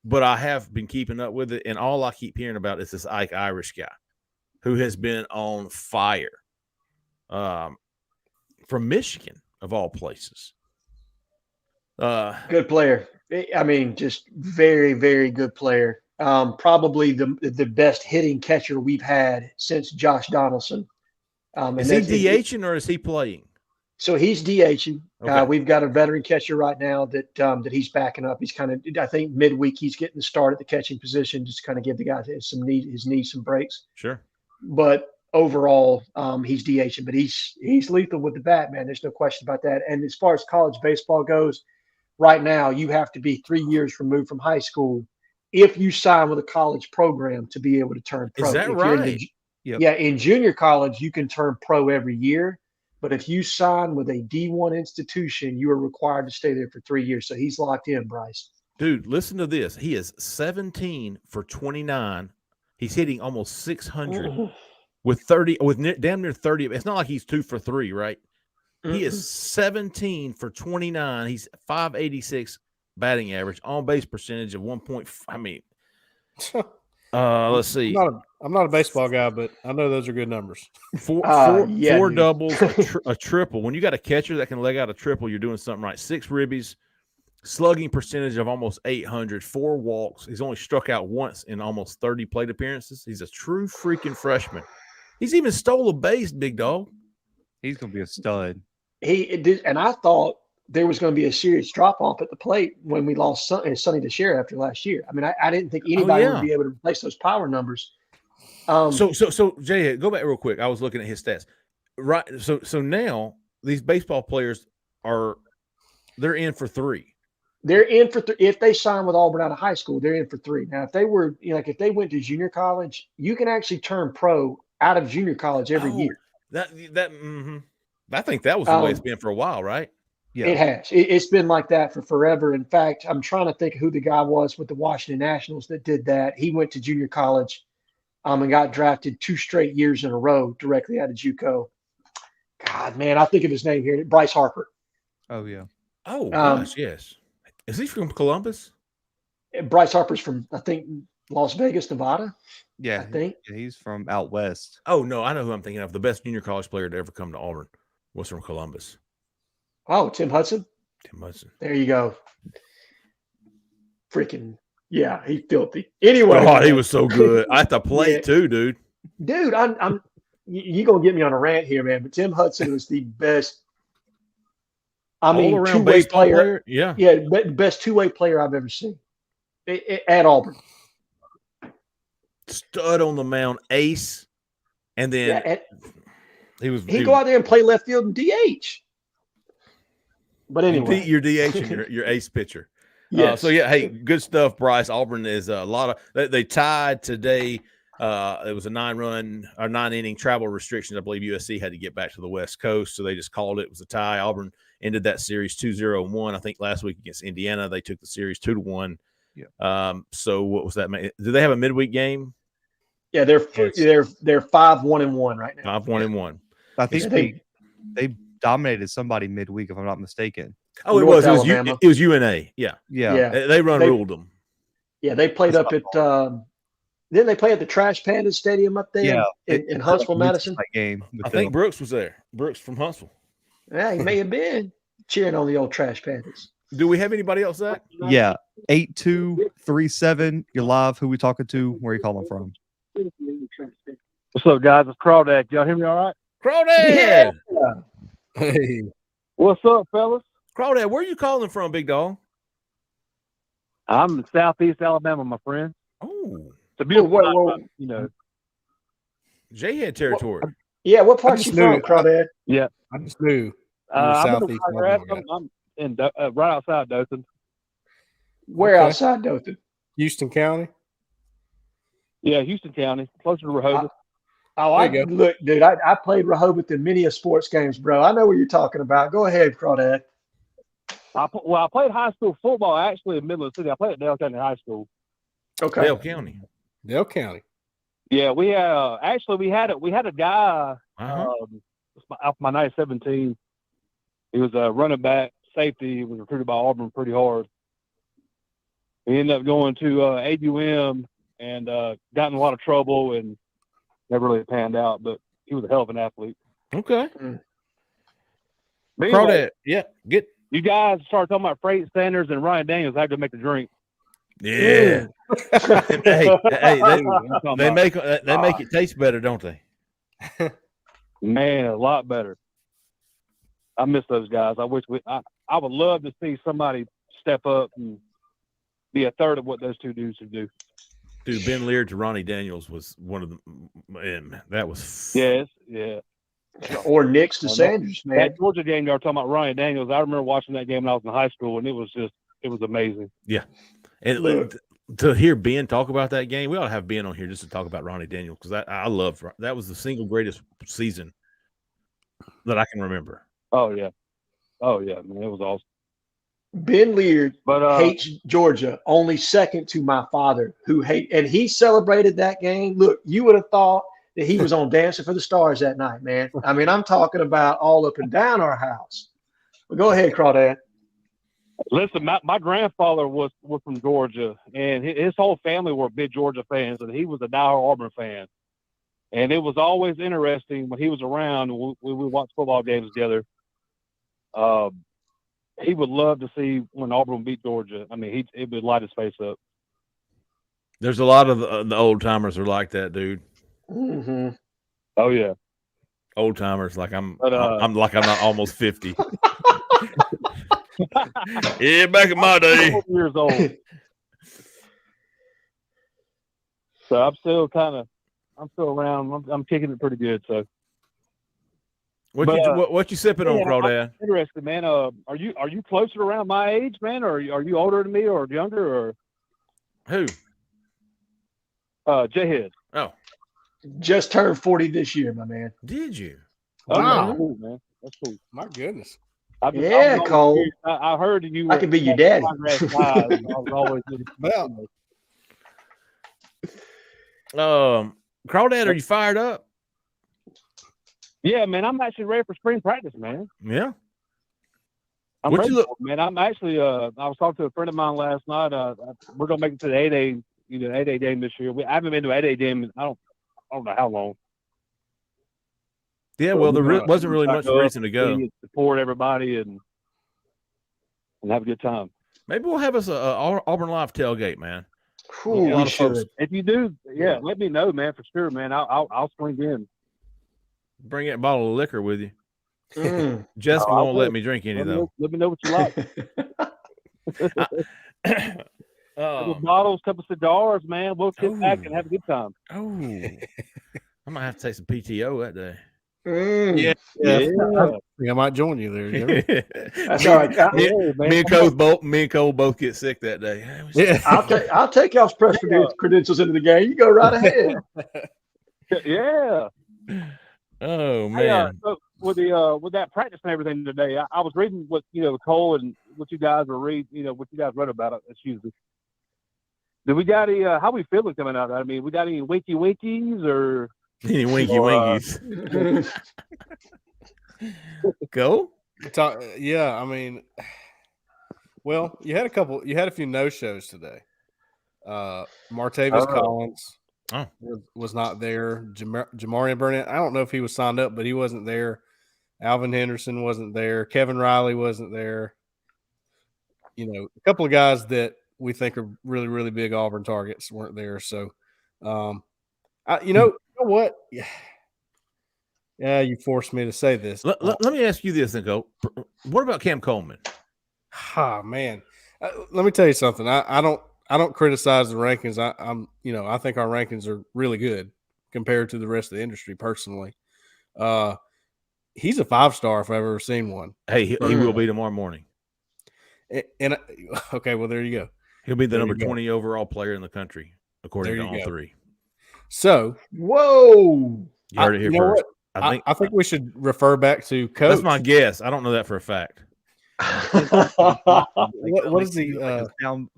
but I have been keeping up with it. And all I keep hearing about is this Ike Irish guy who has been on fire from Michigan, of all places. Good player. I mean, just very, very good player. Probably the best hitting catcher we've had since Josh Donaldson. Is he DHing or is he playing? So he's DHing. Okay. We've got a veteran catcher right now that he's backing up. He's kind of, I think, midweek he's getting the start at the catching position, just to kind of give the guy his knees some breaks. Sure. But overall, he's DHing, but he's lethal with the bat, man. There's no question about that. And as far as college baseball goes, right now you have to be 3 years removed from high school if you sign with a college program to be able to turn pro. Is that If you're right? Yeah, in junior college you can turn pro every year. But if you sign with a D1 institution, you are required to stay there for 3 years. So he's locked in, Bryce. Dude, listen to this. He is 17 for 29. He's hitting almost 600 with damn near 30. It's not like he's 2 for 3, right? He is 17 for 29. He's 586 batting average, on base percentage of 1. I mean, let's see. I'm not a baseball guy, but I know those are good numbers. Four doubles, a triple. When you got a catcher that can leg out a triple, you're doing something right. 6 ribbies, slugging percentage of almost 800, 4 walks. He's only struck out once in almost 30 plate appearances. He's a true freaking freshman. He's even stole a base, big dog. He's going to be a stud. He did, and I thought there was going to be a serious drop off at the plate when we lost Sonny DeShare after last year. I mean, I didn't think anybody would be able to replace those power numbers. So Jhead, go back real quick. I was looking at his stats. Right. So now these baseball players they're in for 3. They're in for if they sign with Auburn out of high school, they're in for 3. Now, if they were, if they went to junior college, you can actually turn pro out of junior college every year. I think that was the way it's been for a while, right? Yeah, it has. It's been like that for forever. In fact, I'm trying to think who the guy was with the Washington Nationals that did that. He went to junior college, and got drafted 2 straight years in a row directly out of JUCO. God, man, I think of his name here, Bryce Harper. Oh yeah. Oh gosh, yes. Is he from Columbus? Bryce Harper's from, I think, Las Vegas, Nevada. Yeah, I think he's from out west. Oh no, I know who I'm thinking of. The best junior college player to ever come to Auburn was from Columbus. Oh, Tim Hudson. Tim Hudson. There you go. Freaking yeah, he's filthy. Anyway, oh, he was so good. I had to play it too, dude. Dude, I'm you gonna get me on a rant here, man. But Tim Hudson was the best. I mean, all-around two-way baseball player. Yeah, best two-way player I've ever seen at Auburn. Stud on the mound, ace, and then he'd go out there and play left field and DH. But anyway, your DH and your ace pitcher. Yes. So yeah, hey, good stuff, Bryce. Auburn is a lot of they tied today. It was a 9-inning travel restrictions. I believe USC had to get back to the West Coast, so they just called it. It was a tie. Auburn ended that series 2-0-1. I think last week against Indiana, they took the series 2-1. Yeah. So what was that? Do they have a midweek game? Yeah, they're 5-1-1 right now. 5-1-1. I think they dominated somebody midweek, if I'm not mistaken. Oh, North it Alabama. was UNA. Yeah. They ruled them. Yeah, they played up at. Didn't they play at the Trash Panda Stadium up there in Huntsville, Madison? That game. I think Brooks was there. Brooks from Huntsville. Yeah, he may have been cheering on the old Trash Pandas. Do we have anybody else, Zach? Yeah. 8237. You're live. Who we talking to? Where are you calling from? What's up, guys? It's Crawdad. Y'all hear me all right? Crawdad! Yeah. Hey. What's up, fellas? Crawdad, where are you calling from, big dog? I'm in Southeast Alabama, my friend. Oh. It's a beautiful, you know. Jhead territory. Yeah, what part you from, Crawdad? Yeah. I just knew. I'm in right outside Dothan. Where outside Dothan? Houston County? Yeah, Houston County, closer to Rehoboth. Look, dude, I played Rehoboth in many sports games, bro. I know what you're talking about. Go ahead, Crawdad. I played high school football actually in Midland City. I played at Dale County High School. Okay. Dale County. Yeah, we had a guy off my 917. He was a running back, safety. He was recruited by Auburn pretty hard. He ended up going to AUM and got in a lot of trouble and never really panned out, but he was a hell of an athlete. Okay. Crawdad, yeah, You guys started talking about Freight Sanders and Ryan Daniels. I had to make a drink. Yeah. hey, they make Ah. it taste better, don't they? Man, a lot better. I miss those guys. I wish I would love to see somebody step up and be a third of what those two dudes would do. Dude, Ben Lear to Ronnie Daniels was one of the man. That was Yes, yeah. Or Nix to Sanders, man. That Georgia game y'all talking about Ryan Daniels. I remember watching that game when I was in high school, and it was amazing. Yeah, and to hear Ben talk about that game, we ought to have Ben on here just to talk about Ronnie Daniels because I love that was the single greatest season that I can remember. Oh yeah, man, it was awesome. Ben Lear hates Georgia, only second to my father, and he celebrated that game. Look, you would have thought that he was on Dancing for the Stars that night, man. I mean, I'm talking about all up and down our house. But go ahead, Crawdad. Listen, my grandfather was from Georgia, and his whole family were big Georgia fans, and he was a diehard Auburn fan. And it was always interesting when he was around when we watched football games together. He would love to see when Auburn beat Georgia. I mean, it would light his face up. There's a lot of the old timers are like that, dude. Mm-hmm. Oh yeah, old timers. Like I'm not almost 50. Yeah, back in my day. Years old. So I'm still around. I'm kicking it pretty good. So. What you sipping on, Crawdad? Interesting, man. Are you closer around my age, man, or are you older than me, or younger, or who? Jhead. Oh, just turned 40 this year, my man. Did you? Wow, cool, man. That's cool. My goodness. Cole. I heard you. I could be your daddy. I was always Crawdad, are you fired up? Yeah, man, I'm actually ready for spring practice, man. Yeah. I'm ready for it, man. I'm actually I was talking to a friend of mine last night. We're gonna make it to the 8A, 8A game this year. I haven't been to an 8A game in I don't know how long. Yeah, well, there wasn't really much reason to go. Support everybody and have a good time. Maybe we'll have us a Auburn Live tailgate, man. Ooh, we should. If you do, let me know, man, for sure, man. I'll swing in. Bring that bottle of liquor with you. Jessica won't let me drink any, though. Let me know what you like. Bottles, couple cigars, man. We'll sit back and have a good time. Oh, I might have to take some PTO that day. Yeah. I think I might join you there. That's all right. Me and Cole both get sick that day. Yeah, I'll take y'all's press credentials into the game. You go right ahead. Yeah. Oh man. So with that practice and everything today, I was reading what Cole and what you guys were reading. What you guys read about it. Excuse me. Do we got any? How we feeling coming out? I mean, we got any winky winkies or any winky winkies? Go. Yeah, I mean, well, you had a few no shows today. Martavis Collins was not there. Jamarian Burnett, I don't know if he was signed up, but he wasn't there. Alvin Henderson wasn't there. Kevin Riley wasn't there. A couple of guys that we think are really, really big Auburn targets weren't there. So, you know what? Yeah, you forced me to say this. Let me ask you this, Nico. What about Cam Coleman? Ah, man. Let me tell you something. I don't criticize the rankings. I think our rankings are really good compared to the rest of the industry. Personally, he's a 5-star if I've ever seen one. Hey, he will be tomorrow morning. And okay, well there you go. He'll be the number 20 overall player in the country, according to all three. So, whoa, you heard it here first. I think we should refer back to Coach. That's my guess. I don't know that for a fact. What is the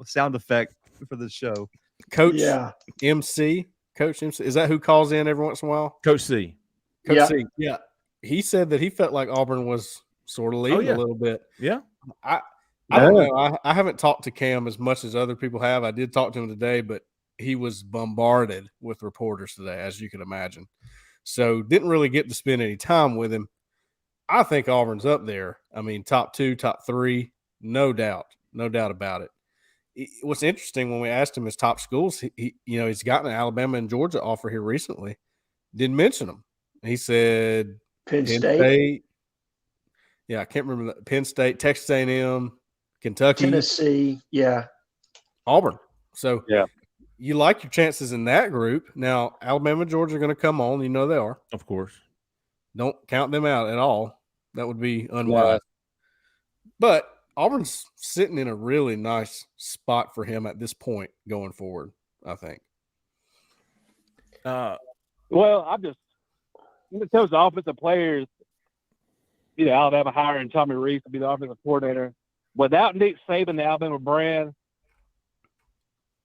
sound effect for the show? Coach MC. Coach MC. Is that who calls in every once in a while? Coach C. Coach C. Yeah. He said that he felt like Auburn was sort of leading a little bit. Yeah. I don't know. I haven't talked to Cam as much as other people have. I did talk to him today, but he was bombarded with reporters today, as you can imagine. So didn't really get to spend any time with him. I think Auburn's up there. I mean, top 2, top 3, no doubt about it. What's interesting when we asked him his top schools, he's gotten an Alabama and Georgia offer here recently. Didn't mention them. He said Penn State. Yeah, I can't remember that. Penn State, Texas A&M, Kentucky, Tennessee. Yeah, Auburn. So Yeah. you like your chances in that group. Now Alabama and Georgia are going to come on. You know they are. Of course. Don't count them out at all. That would be unwise. But Auburn's sitting in a really nice spot for him at this point going forward, I think. Well, I'm just in terms of offensive players, Alabama hiring Tommy Rees to be the offensive coordinator. Without Nick Saban, the Alabama brand,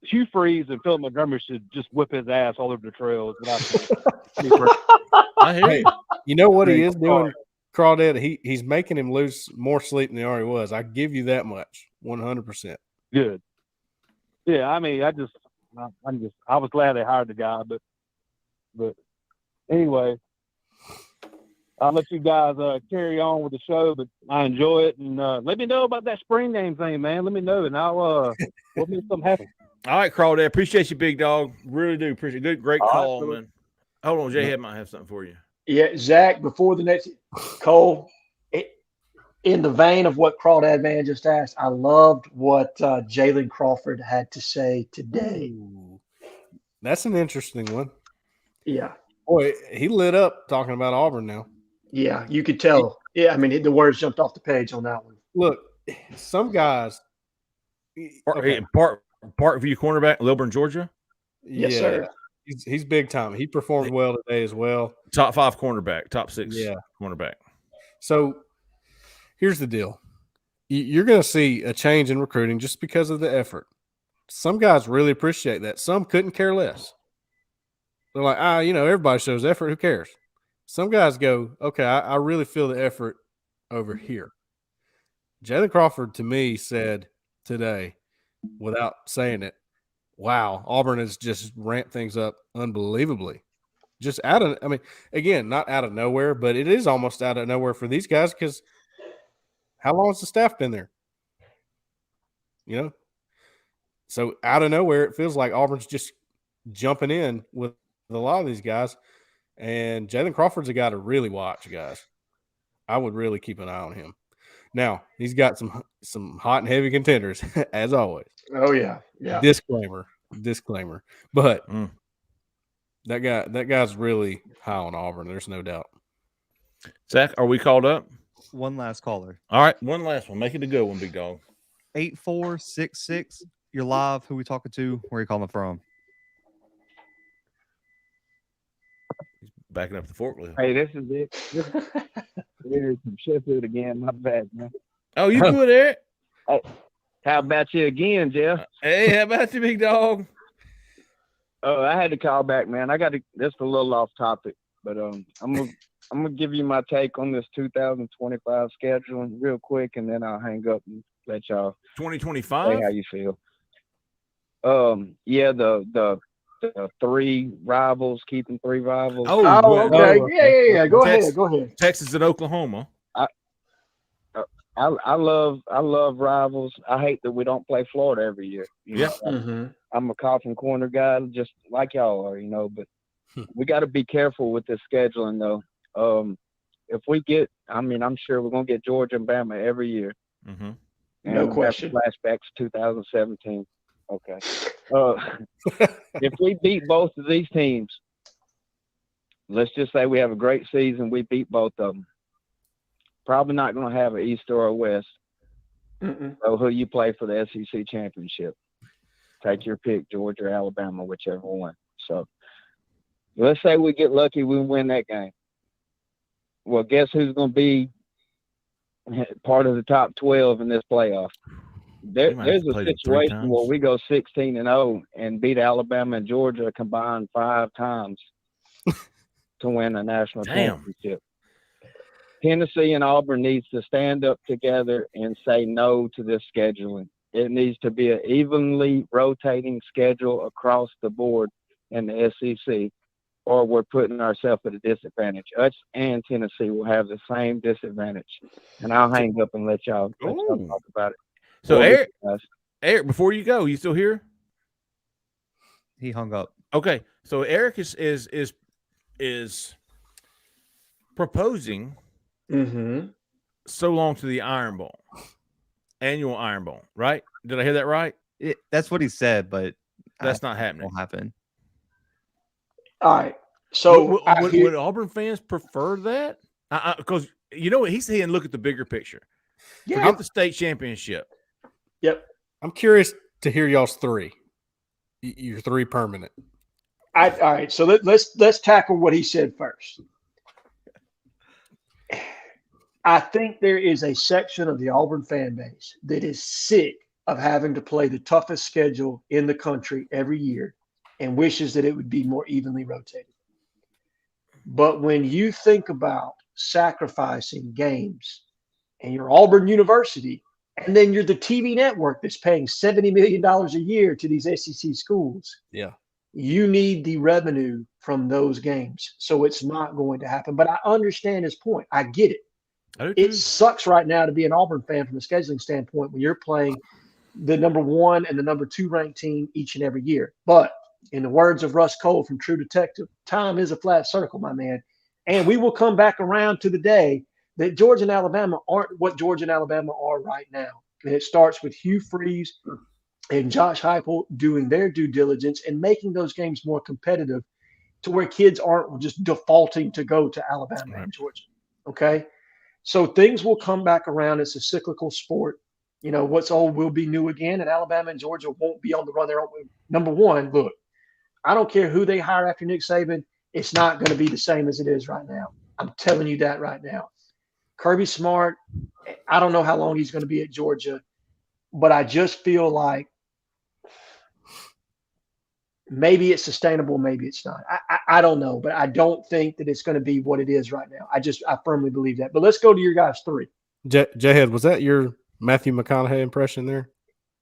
Hugh Freeze and Philip Montgomery should just whip his ass all over the trails. I hear you. You know what he is doing, Crawdad? He's making him lose more sleep than he already was. I give you that much, 100%. Good. Yeah, I mean, I was glad they hired the guy, but anyway, I'll let you guys carry on with the show, but I enjoy it, and let me know about that spring game thing, man. Let me know, and I'll we'll make something happen. All right, Crawdad. Appreciate you, big dog. Really do appreciate it. Good, great call, man. Hold on, Jhead might have something for you. Yeah, Zach, before the next Cole, in the vein of what Crawdad Man just asked, I loved what Jalen Crawford had to say today. Ooh, that's an interesting one. Yeah. Boy, he lit up talking about Auburn now. Yeah, you could tell. Yeah, I mean, the words jumped off the page on that one. Look, some guys. Parkview cornerback, Lilburn, Georgia. Yes, sir. He's big time. He performed well today as well. Top 5 cornerback, top 6 cornerback. So here's the deal. You're going to see a change in recruiting just because of the effort. Some guys really appreciate that. Some couldn't care less. They're like, everybody shows effort. Who cares? Some guys go, okay, I really feel the effort over here. Jalen Crawford, to me, said today, without saying it, wow, Auburn has just ramped things up unbelievably. Just again, not out of nowhere, but it is almost out of nowhere for these guys because how long has the staff been there? So out of nowhere, it feels like Auburn's just jumping in with a lot of these guys. And Jalen Crawford's a guy to really watch, guys. I would really keep an eye on him. Now, he's got some hot and heavy contenders, as always. Oh, yeah. Yeah. Disclaimer. But that guy's really high on Auburn. There's no doubt. Zach, are we called up? One last caller. All right, one last one. Make it a good one, big dog. 8466. You're live. Who we talking to? Where are you calling from? He's backing up the forklift. Hey, this is it. Here's some Sheffield again. My bad, man. Oh, you good, Eric? Hey, how about you again, Jeff? Hey, how about you, big dog? Oh, I had to call back, man. I got to. That's a little off topic, but I'm gonna give you my take on this 2025 scheduling real quick, and then I'll hang up and let y'all 2025. say how you feel. Yeah, the 3 rivals, keeping 3 rivals. Oh, okay. Yeah. Go ahead. Texas and Oklahoma. I love rivals. I hate that we don't play Florida every year. I'm a coffin corner guy, just like y'all are, but we got to be careful with this scheduling, though. If we get, I'm sure we're going to get Georgia and Bama every year. Mm-hmm. No question. Flashbacks 2017. Okay. If we beat both of these teams, let's just say we have a great season, we beat both of them. Probably not going to have an East or a West. So who you play for the SEC championship? Take your pick, Georgia or Alabama, whichever one. So let's say we get lucky, we win that game. Well, guess who's going to be part of the top 12 in this playoff? There's a situation where we go 16-0 and beat Alabama and Georgia combined 5 times to win a national championship. Tennessee and Auburn needs to stand up together and say no to this scheduling. It needs to be an evenly rotating schedule across the board in the SEC. or we're putting ourselves at a disadvantage. Us and Tennessee will have the same disadvantage. And I'll hang up and let y'all talk about it. So Well, Eric, before you go, you still here? He hung up. Okay, so Eric is proposing so long to the Iron Bowl, annual Iron Bowl, right? Did I hear that right? That's what he said, but that's not happening. Won't happen. All right. So would Auburn fans prefer that? Because you know what he's saying. Look at the bigger picture. Yeah. Forget the state championship. Yep. I'm curious to hear y'all's three. Your three permanent. All right. So let's tackle what he said first. I think there is a section of the Auburn fan base that is sick of having to play the toughest schedule in the country every year and wishes that it would be more evenly rotated. But when you think about sacrificing games and you're Auburn University, and then you're the TV network that's paying $70 million a year to these SEC schools, you need the revenue from those games. So it's not going to happen. But I understand his point. I get it. It sucks right now to be an Auburn fan from a scheduling standpoint when you're playing the number 1 and the number 2 ranked team each and every year. But in the words of Russ Cole from True Detective, time is a flat circle, my man. And we will come back around to the day that Georgia and Alabama aren't what Georgia and Alabama are right now. And it starts with Hugh Freeze and Josh Heupel doing their due diligence and making those games more competitive to where kids aren't just defaulting to go to Alabama and Georgia. Okay? So things will come back around. It's a cyclical sport. You know, what's old will be new again, and Alabama and Georgia won't be on the run their own. Number one, look, I don't care who they hire after Nick Saban. It's not going to be the same as it is right now. I'm telling you that right now. Kirby Smart, I don't know how long he's going to be at Georgia, but I just feel like maybe it's sustainable, maybe it's not. I don't know, but I don't think that it's going to be what it is right now. I firmly believe that. But let's go to your guys' three. Jhead, was that your Matthew McConaughey impression there?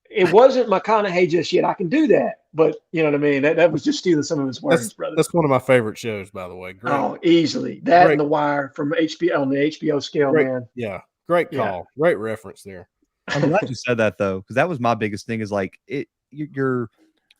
It wasn't McConaughey just yet. I can do that, but you know what I mean? That was just stealing some of his words, brother. That's one of my favorite shows, by the way. Great. Oh, easily. That and The Wire from HBO on the HBO scale, man. Yeah. Great call. Yeah. Great reference there. I'm glad you said that though, because that was my biggest thing is like you're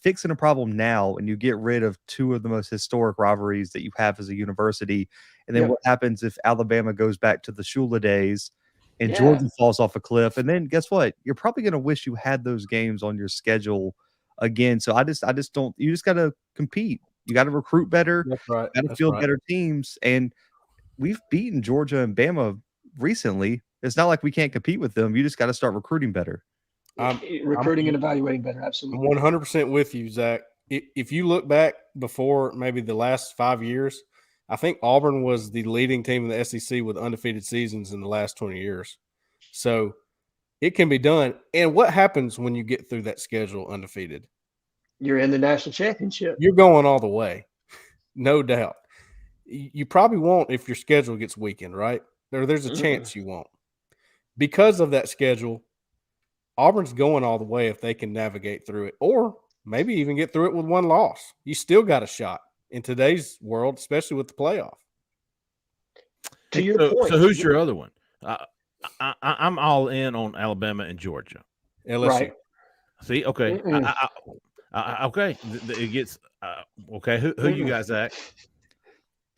fixing a problem now and you get rid of two of the most historic rivalries that you have as a university. And then what happens if Alabama goes back to the Shula days and Georgia falls off a cliff? And then guess what? You're probably going to wish you had those games on your schedule again. So I just don't, you just got to compete. You got to recruit better. That's right. Got to field better teams. And we've beaten Georgia and Bama recently. It's not like we can't compete with them. You just got to start recruiting better. Recruiting and evaluating better. Absolutely. I'm 100% with you, Zach. If you look back before maybe the last 5 years, I think Auburn was the leading team in the SEC with undefeated seasons in the last 20 years. So it can be done. And what happens when you get through that schedule undefeated? You're in the national championship. You're going all the way. No doubt. You probably won't if your schedule gets weakened, right? There's a chance you won't. Because of that schedule, Auburn's going all the way if they can navigate through it, or maybe even get through it with one loss. You still got a shot in today's world, especially with the playoff. To your point. So who's your other one? I'm all in on Alabama and Georgia. LSU. Right. See, okay. Okay. It gets okay. Who you guys at?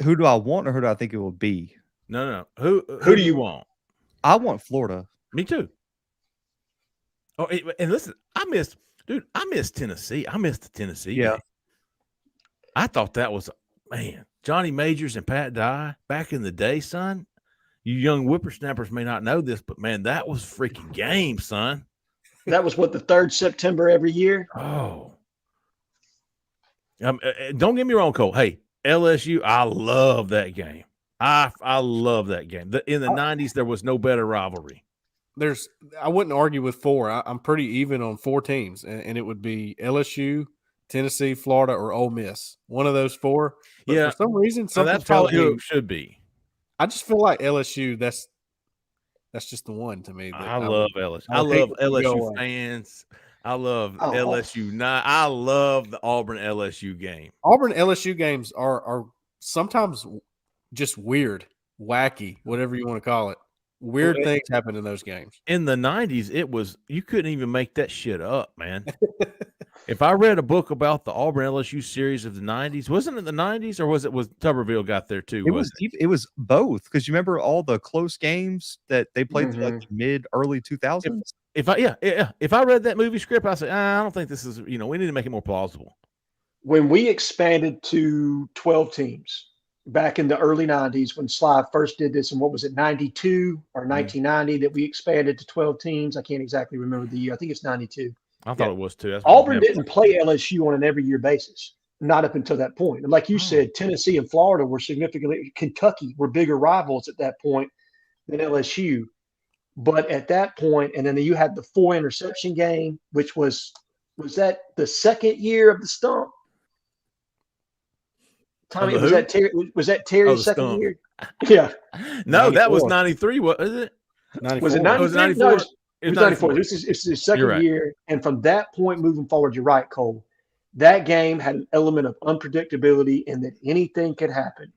Who do I want or who do I think it will be? No. Who do you want? I want Florida. Me too. Oh, and listen, I missed Tennessee. I missed the Tennessee game. I thought that was, man, Johnny Majors and Pat Dye back in the day, son. You young whippersnappers may not know this, but, man, that was freaking game, son. That was what, the 3rd September every year? Oh. Don't get me wrong, Cole. Hey, LSU, I love that game. I love that game. In the 90s, there was no better rivalry. I wouldn't argue with 4. I'm pretty even on 4 teams, and it would be LSU, Tennessee, Florida, or Ole Miss. One of those 4. But for some reason, that's probably who it should be. I just feel like LSU. That's just the one to me. I love LSU. I love LSU fans. I love Oh. LSU. I love the Auburn LSU game. Auburn LSU games are sometimes just weird, wacky, whatever you want to call it. Weird things happen in those games. In the 90s, you couldn't even make that shit up, man. If I read a book about the Auburn LSU series of the 90s, wasn't it the 90s or was Tuberville got there too? It was both, because you remember all the close games that they played through like the mid-early 2000s? If I read that movie script, I said, I don't think this is, we need to make it more plausible. When we expanded to 12 teams back in the early 90s, when Sly first did this, and what was it, 92 or 1990 that we expanded to 12 teams? I can't exactly remember the year. I think it's 92. I thought it was too. Auburn didn't play LSU on an every year basis, not up until that point. And like you said, Tennessee and Florida were significantly, Kentucky were bigger rivals at that point than LSU. But at that point, and then you had the 4 interception game, which was that the second year of the stump? Tommy, was that Terry's second stump. year? Yeah. No, that was 93. What is it? 94. Was it 93? Was it 94? No, it was 94. It's his second year. And from that point moving forward, you're right, Cole. That game had an element of unpredictability and that anything could happen.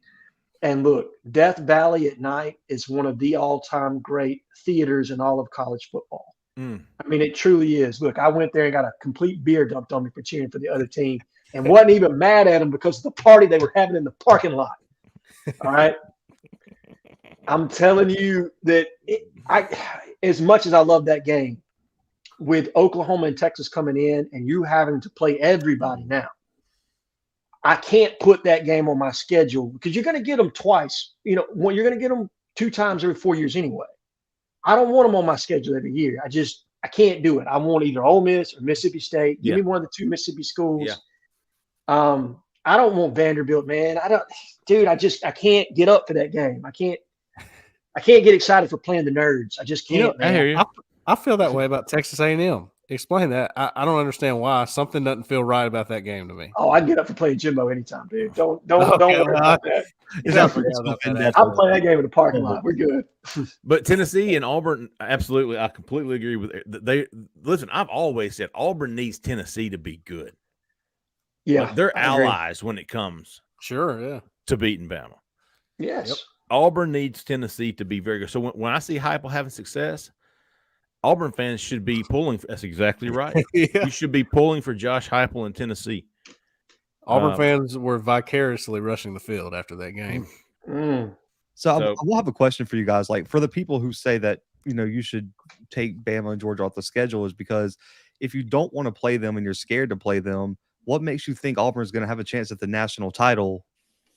And look, Death Valley at night is one of the all-time great theaters in all of college football. I mean, it truly is. Look, I went there and got a complete beer dumped on me for cheering for the other team and wasn't even mad at them because of the party they were having in the parking lot. All right. I'm telling you that as much as I love that game, with Oklahoma and Texas coming in and you having to play everybody now, I can't put that game on my schedule because you're going to get them twice. You're going to get them 2 times every 4 years anyway. I don't want them on my schedule every year. I can't do it. I want either Ole Miss or Mississippi State. Give me one of the 2 Mississippi schools. Yeah. I don't want Vanderbilt, man. I can't get up for that game. I can't get excited for playing the nerds. I just can't. I hear you. I feel that way about Texas A&M. Explain that. I don't understand why. Something doesn't feel right about that game to me. Oh, I'd get up for playing Jimbo anytime, dude. Don't worry about that. I'm playing that game in the parking lot. We're good. But Tennessee and Auburn, absolutely, I completely agree with it. Listen, I've always said Auburn needs Tennessee to be good. Yeah, like they're allies when it comes. To beating Bama. Yes. Yep. Auburn needs Tennessee to be very good. So when I see Heupel having success, Auburn fans should be pulling. That's exactly right. You should be pulling for Josh Heupel in Tennessee. Auburn fans were vicariously rushing the field after that game. So I will have a question for you guys. Like, for the people who say that, you should take Bama and Georgia off the schedule, is because if you don't want to play them and you're scared to play them, what makes you think Auburn is going to have a chance at the national title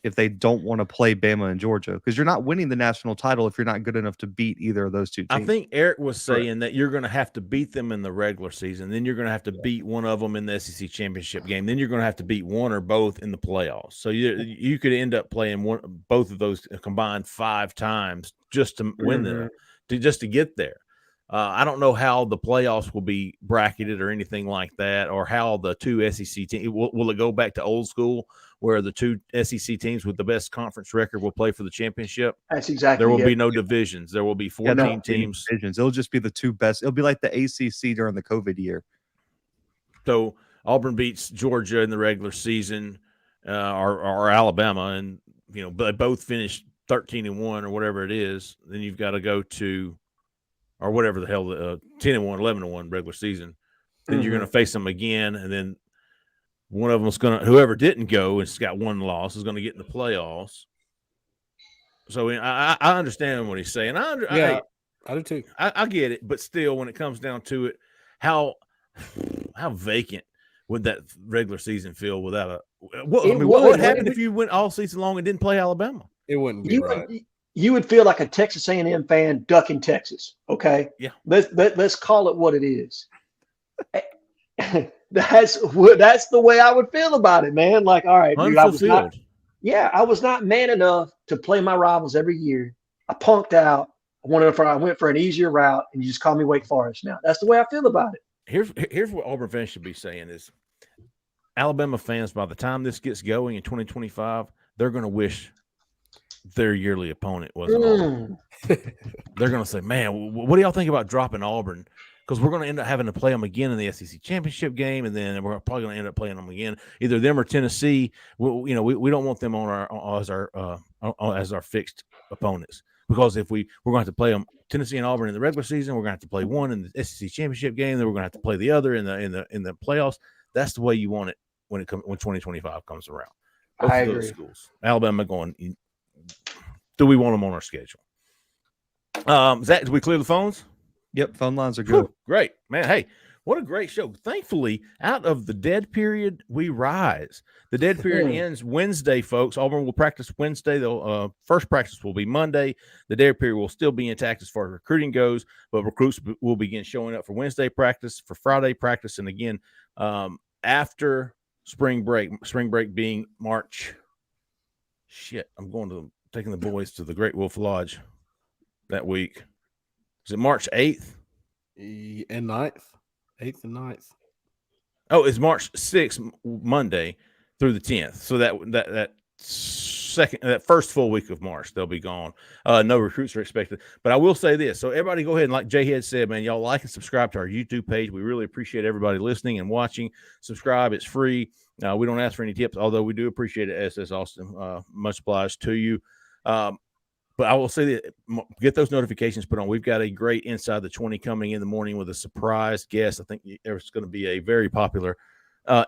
if they don't want to play Bama and Georgia? Because you're not winning the national title if you're not good enough to beat either of those 2 teams. I think Eric was saying that you're going to have to beat them in the regular season. Then you're going to have to beat one of them in the SEC championship game. Then you're going to have to beat one or both in the playoffs. So you could end up playing both of those combined 5 times just to win just to get there. I don't know how the playoffs will be bracketed or anything like that, or how the 2 SEC teams will it go back to old school where the 2 SEC teams with the best conference record will play for the championship? That's exactly. There will be no divisions. There will be 14 teams. Divisions. It'll just be the 2 best. It'll be like the ACC during the COVID year. So Auburn beats Georgia in the regular season, or Alabama, and they both finished 13-1 or whatever it is. Then you've got to go to, or whatever the hell, 10-1, 11-1 regular season. Then you're going to face them again, and then one of them's going to, whoever didn't go and has got 1 loss is going to get in the playoffs. So I understand what he's saying. I do too. I get it, but still, when it comes down to it, how vacant would that regular season feel without what would happen if you went all season long and didn't play Alabama? It wouldn't be right. You would feel like a Texas A&M fan ducking Texas. Okay. Yeah. Let's call it what it is. That's the way I would feel about it, man. Like, all right, dude, I was not man enough to play my rivals every year. I punked out. I went for an easier route, and you just call me Wake Forest now. That's the way I feel about it. Here's what Auburn fans should be saying is, Alabama fans, by the time this gets going in 2025, they're going to wish their yearly opponent wasn't Auburn. They're going to say, man, what do y'all think about dropping Auburn? because we're going to end up having to play them again in the SEC championship game, and then we're probably going to end up playing them again, either them or Tennessee. We don't want them on as our fixed opponents, because if we're going to have to play them Tennessee and Auburn in the regular season, we're going to have to play one in the SEC championship game, then we're going to have to play the other in the playoffs. That's the way you want it when 2025 comes around. Both I of those agree. schools, Alabama going. Do we want them on our schedule? Zach, did we clear the phones? Yep, phone lines are good. Whew, great, man. Hey, what a great show. Thankfully, out of the dead period, we rise. The dead period ends Wednesday, folks. Auburn will practice Wednesday. They'll first practice will be Monday. The dead period will still be intact as far as recruiting goes, but recruits will begin showing up for Wednesday practice, for Friday practice, and again after spring break being March. Shit, I'm taking the boys to the Great Wolf Lodge that week. Is it March 8th? And 9th? 8th and 9th. Oh, it's March 6th, Monday through the 10th. So that first full week of March, they'll be gone. No recruits are expected. But I will say this. So everybody go ahead and, like Jhead said, man, y'all like and subscribe to our YouTube page. We really appreciate everybody listening and watching. Subscribe. It's free. We don't ask for any tips, although we do appreciate it, SS Austin. Much obliged to you. But I will say that get those notifications put on. We've got a great Inside the 20 coming in the morning with a surprise guest. I think it's going to be a very popular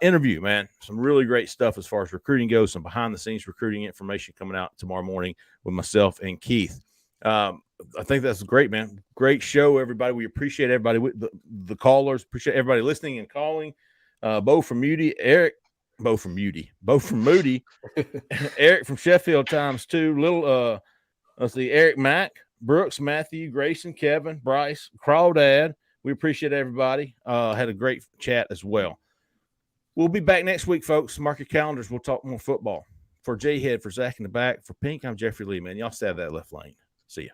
interview, man. Some really great stuff as far as recruiting goes. Some behind-the-scenes recruiting information coming out tomorrow morning with myself and Keith. I think that's great, man. Great show, everybody. We appreciate everybody, the callers. Appreciate everybody listening and calling. Bo from Moody, Eric from Moody, Eric from Sheffield ×2, let's see, Eric Mack, Brooks, Matthew, Grayson, Kevin, Bryce, Crawdad. We appreciate everybody. Had a great chat as well. We'll be back next week, folks. Mark your calendars. We'll talk more football. For Jhead, for Zach in the back, for Pink, I'm Jeffrey Lee, man. Y'all stay out of that left lane. See ya.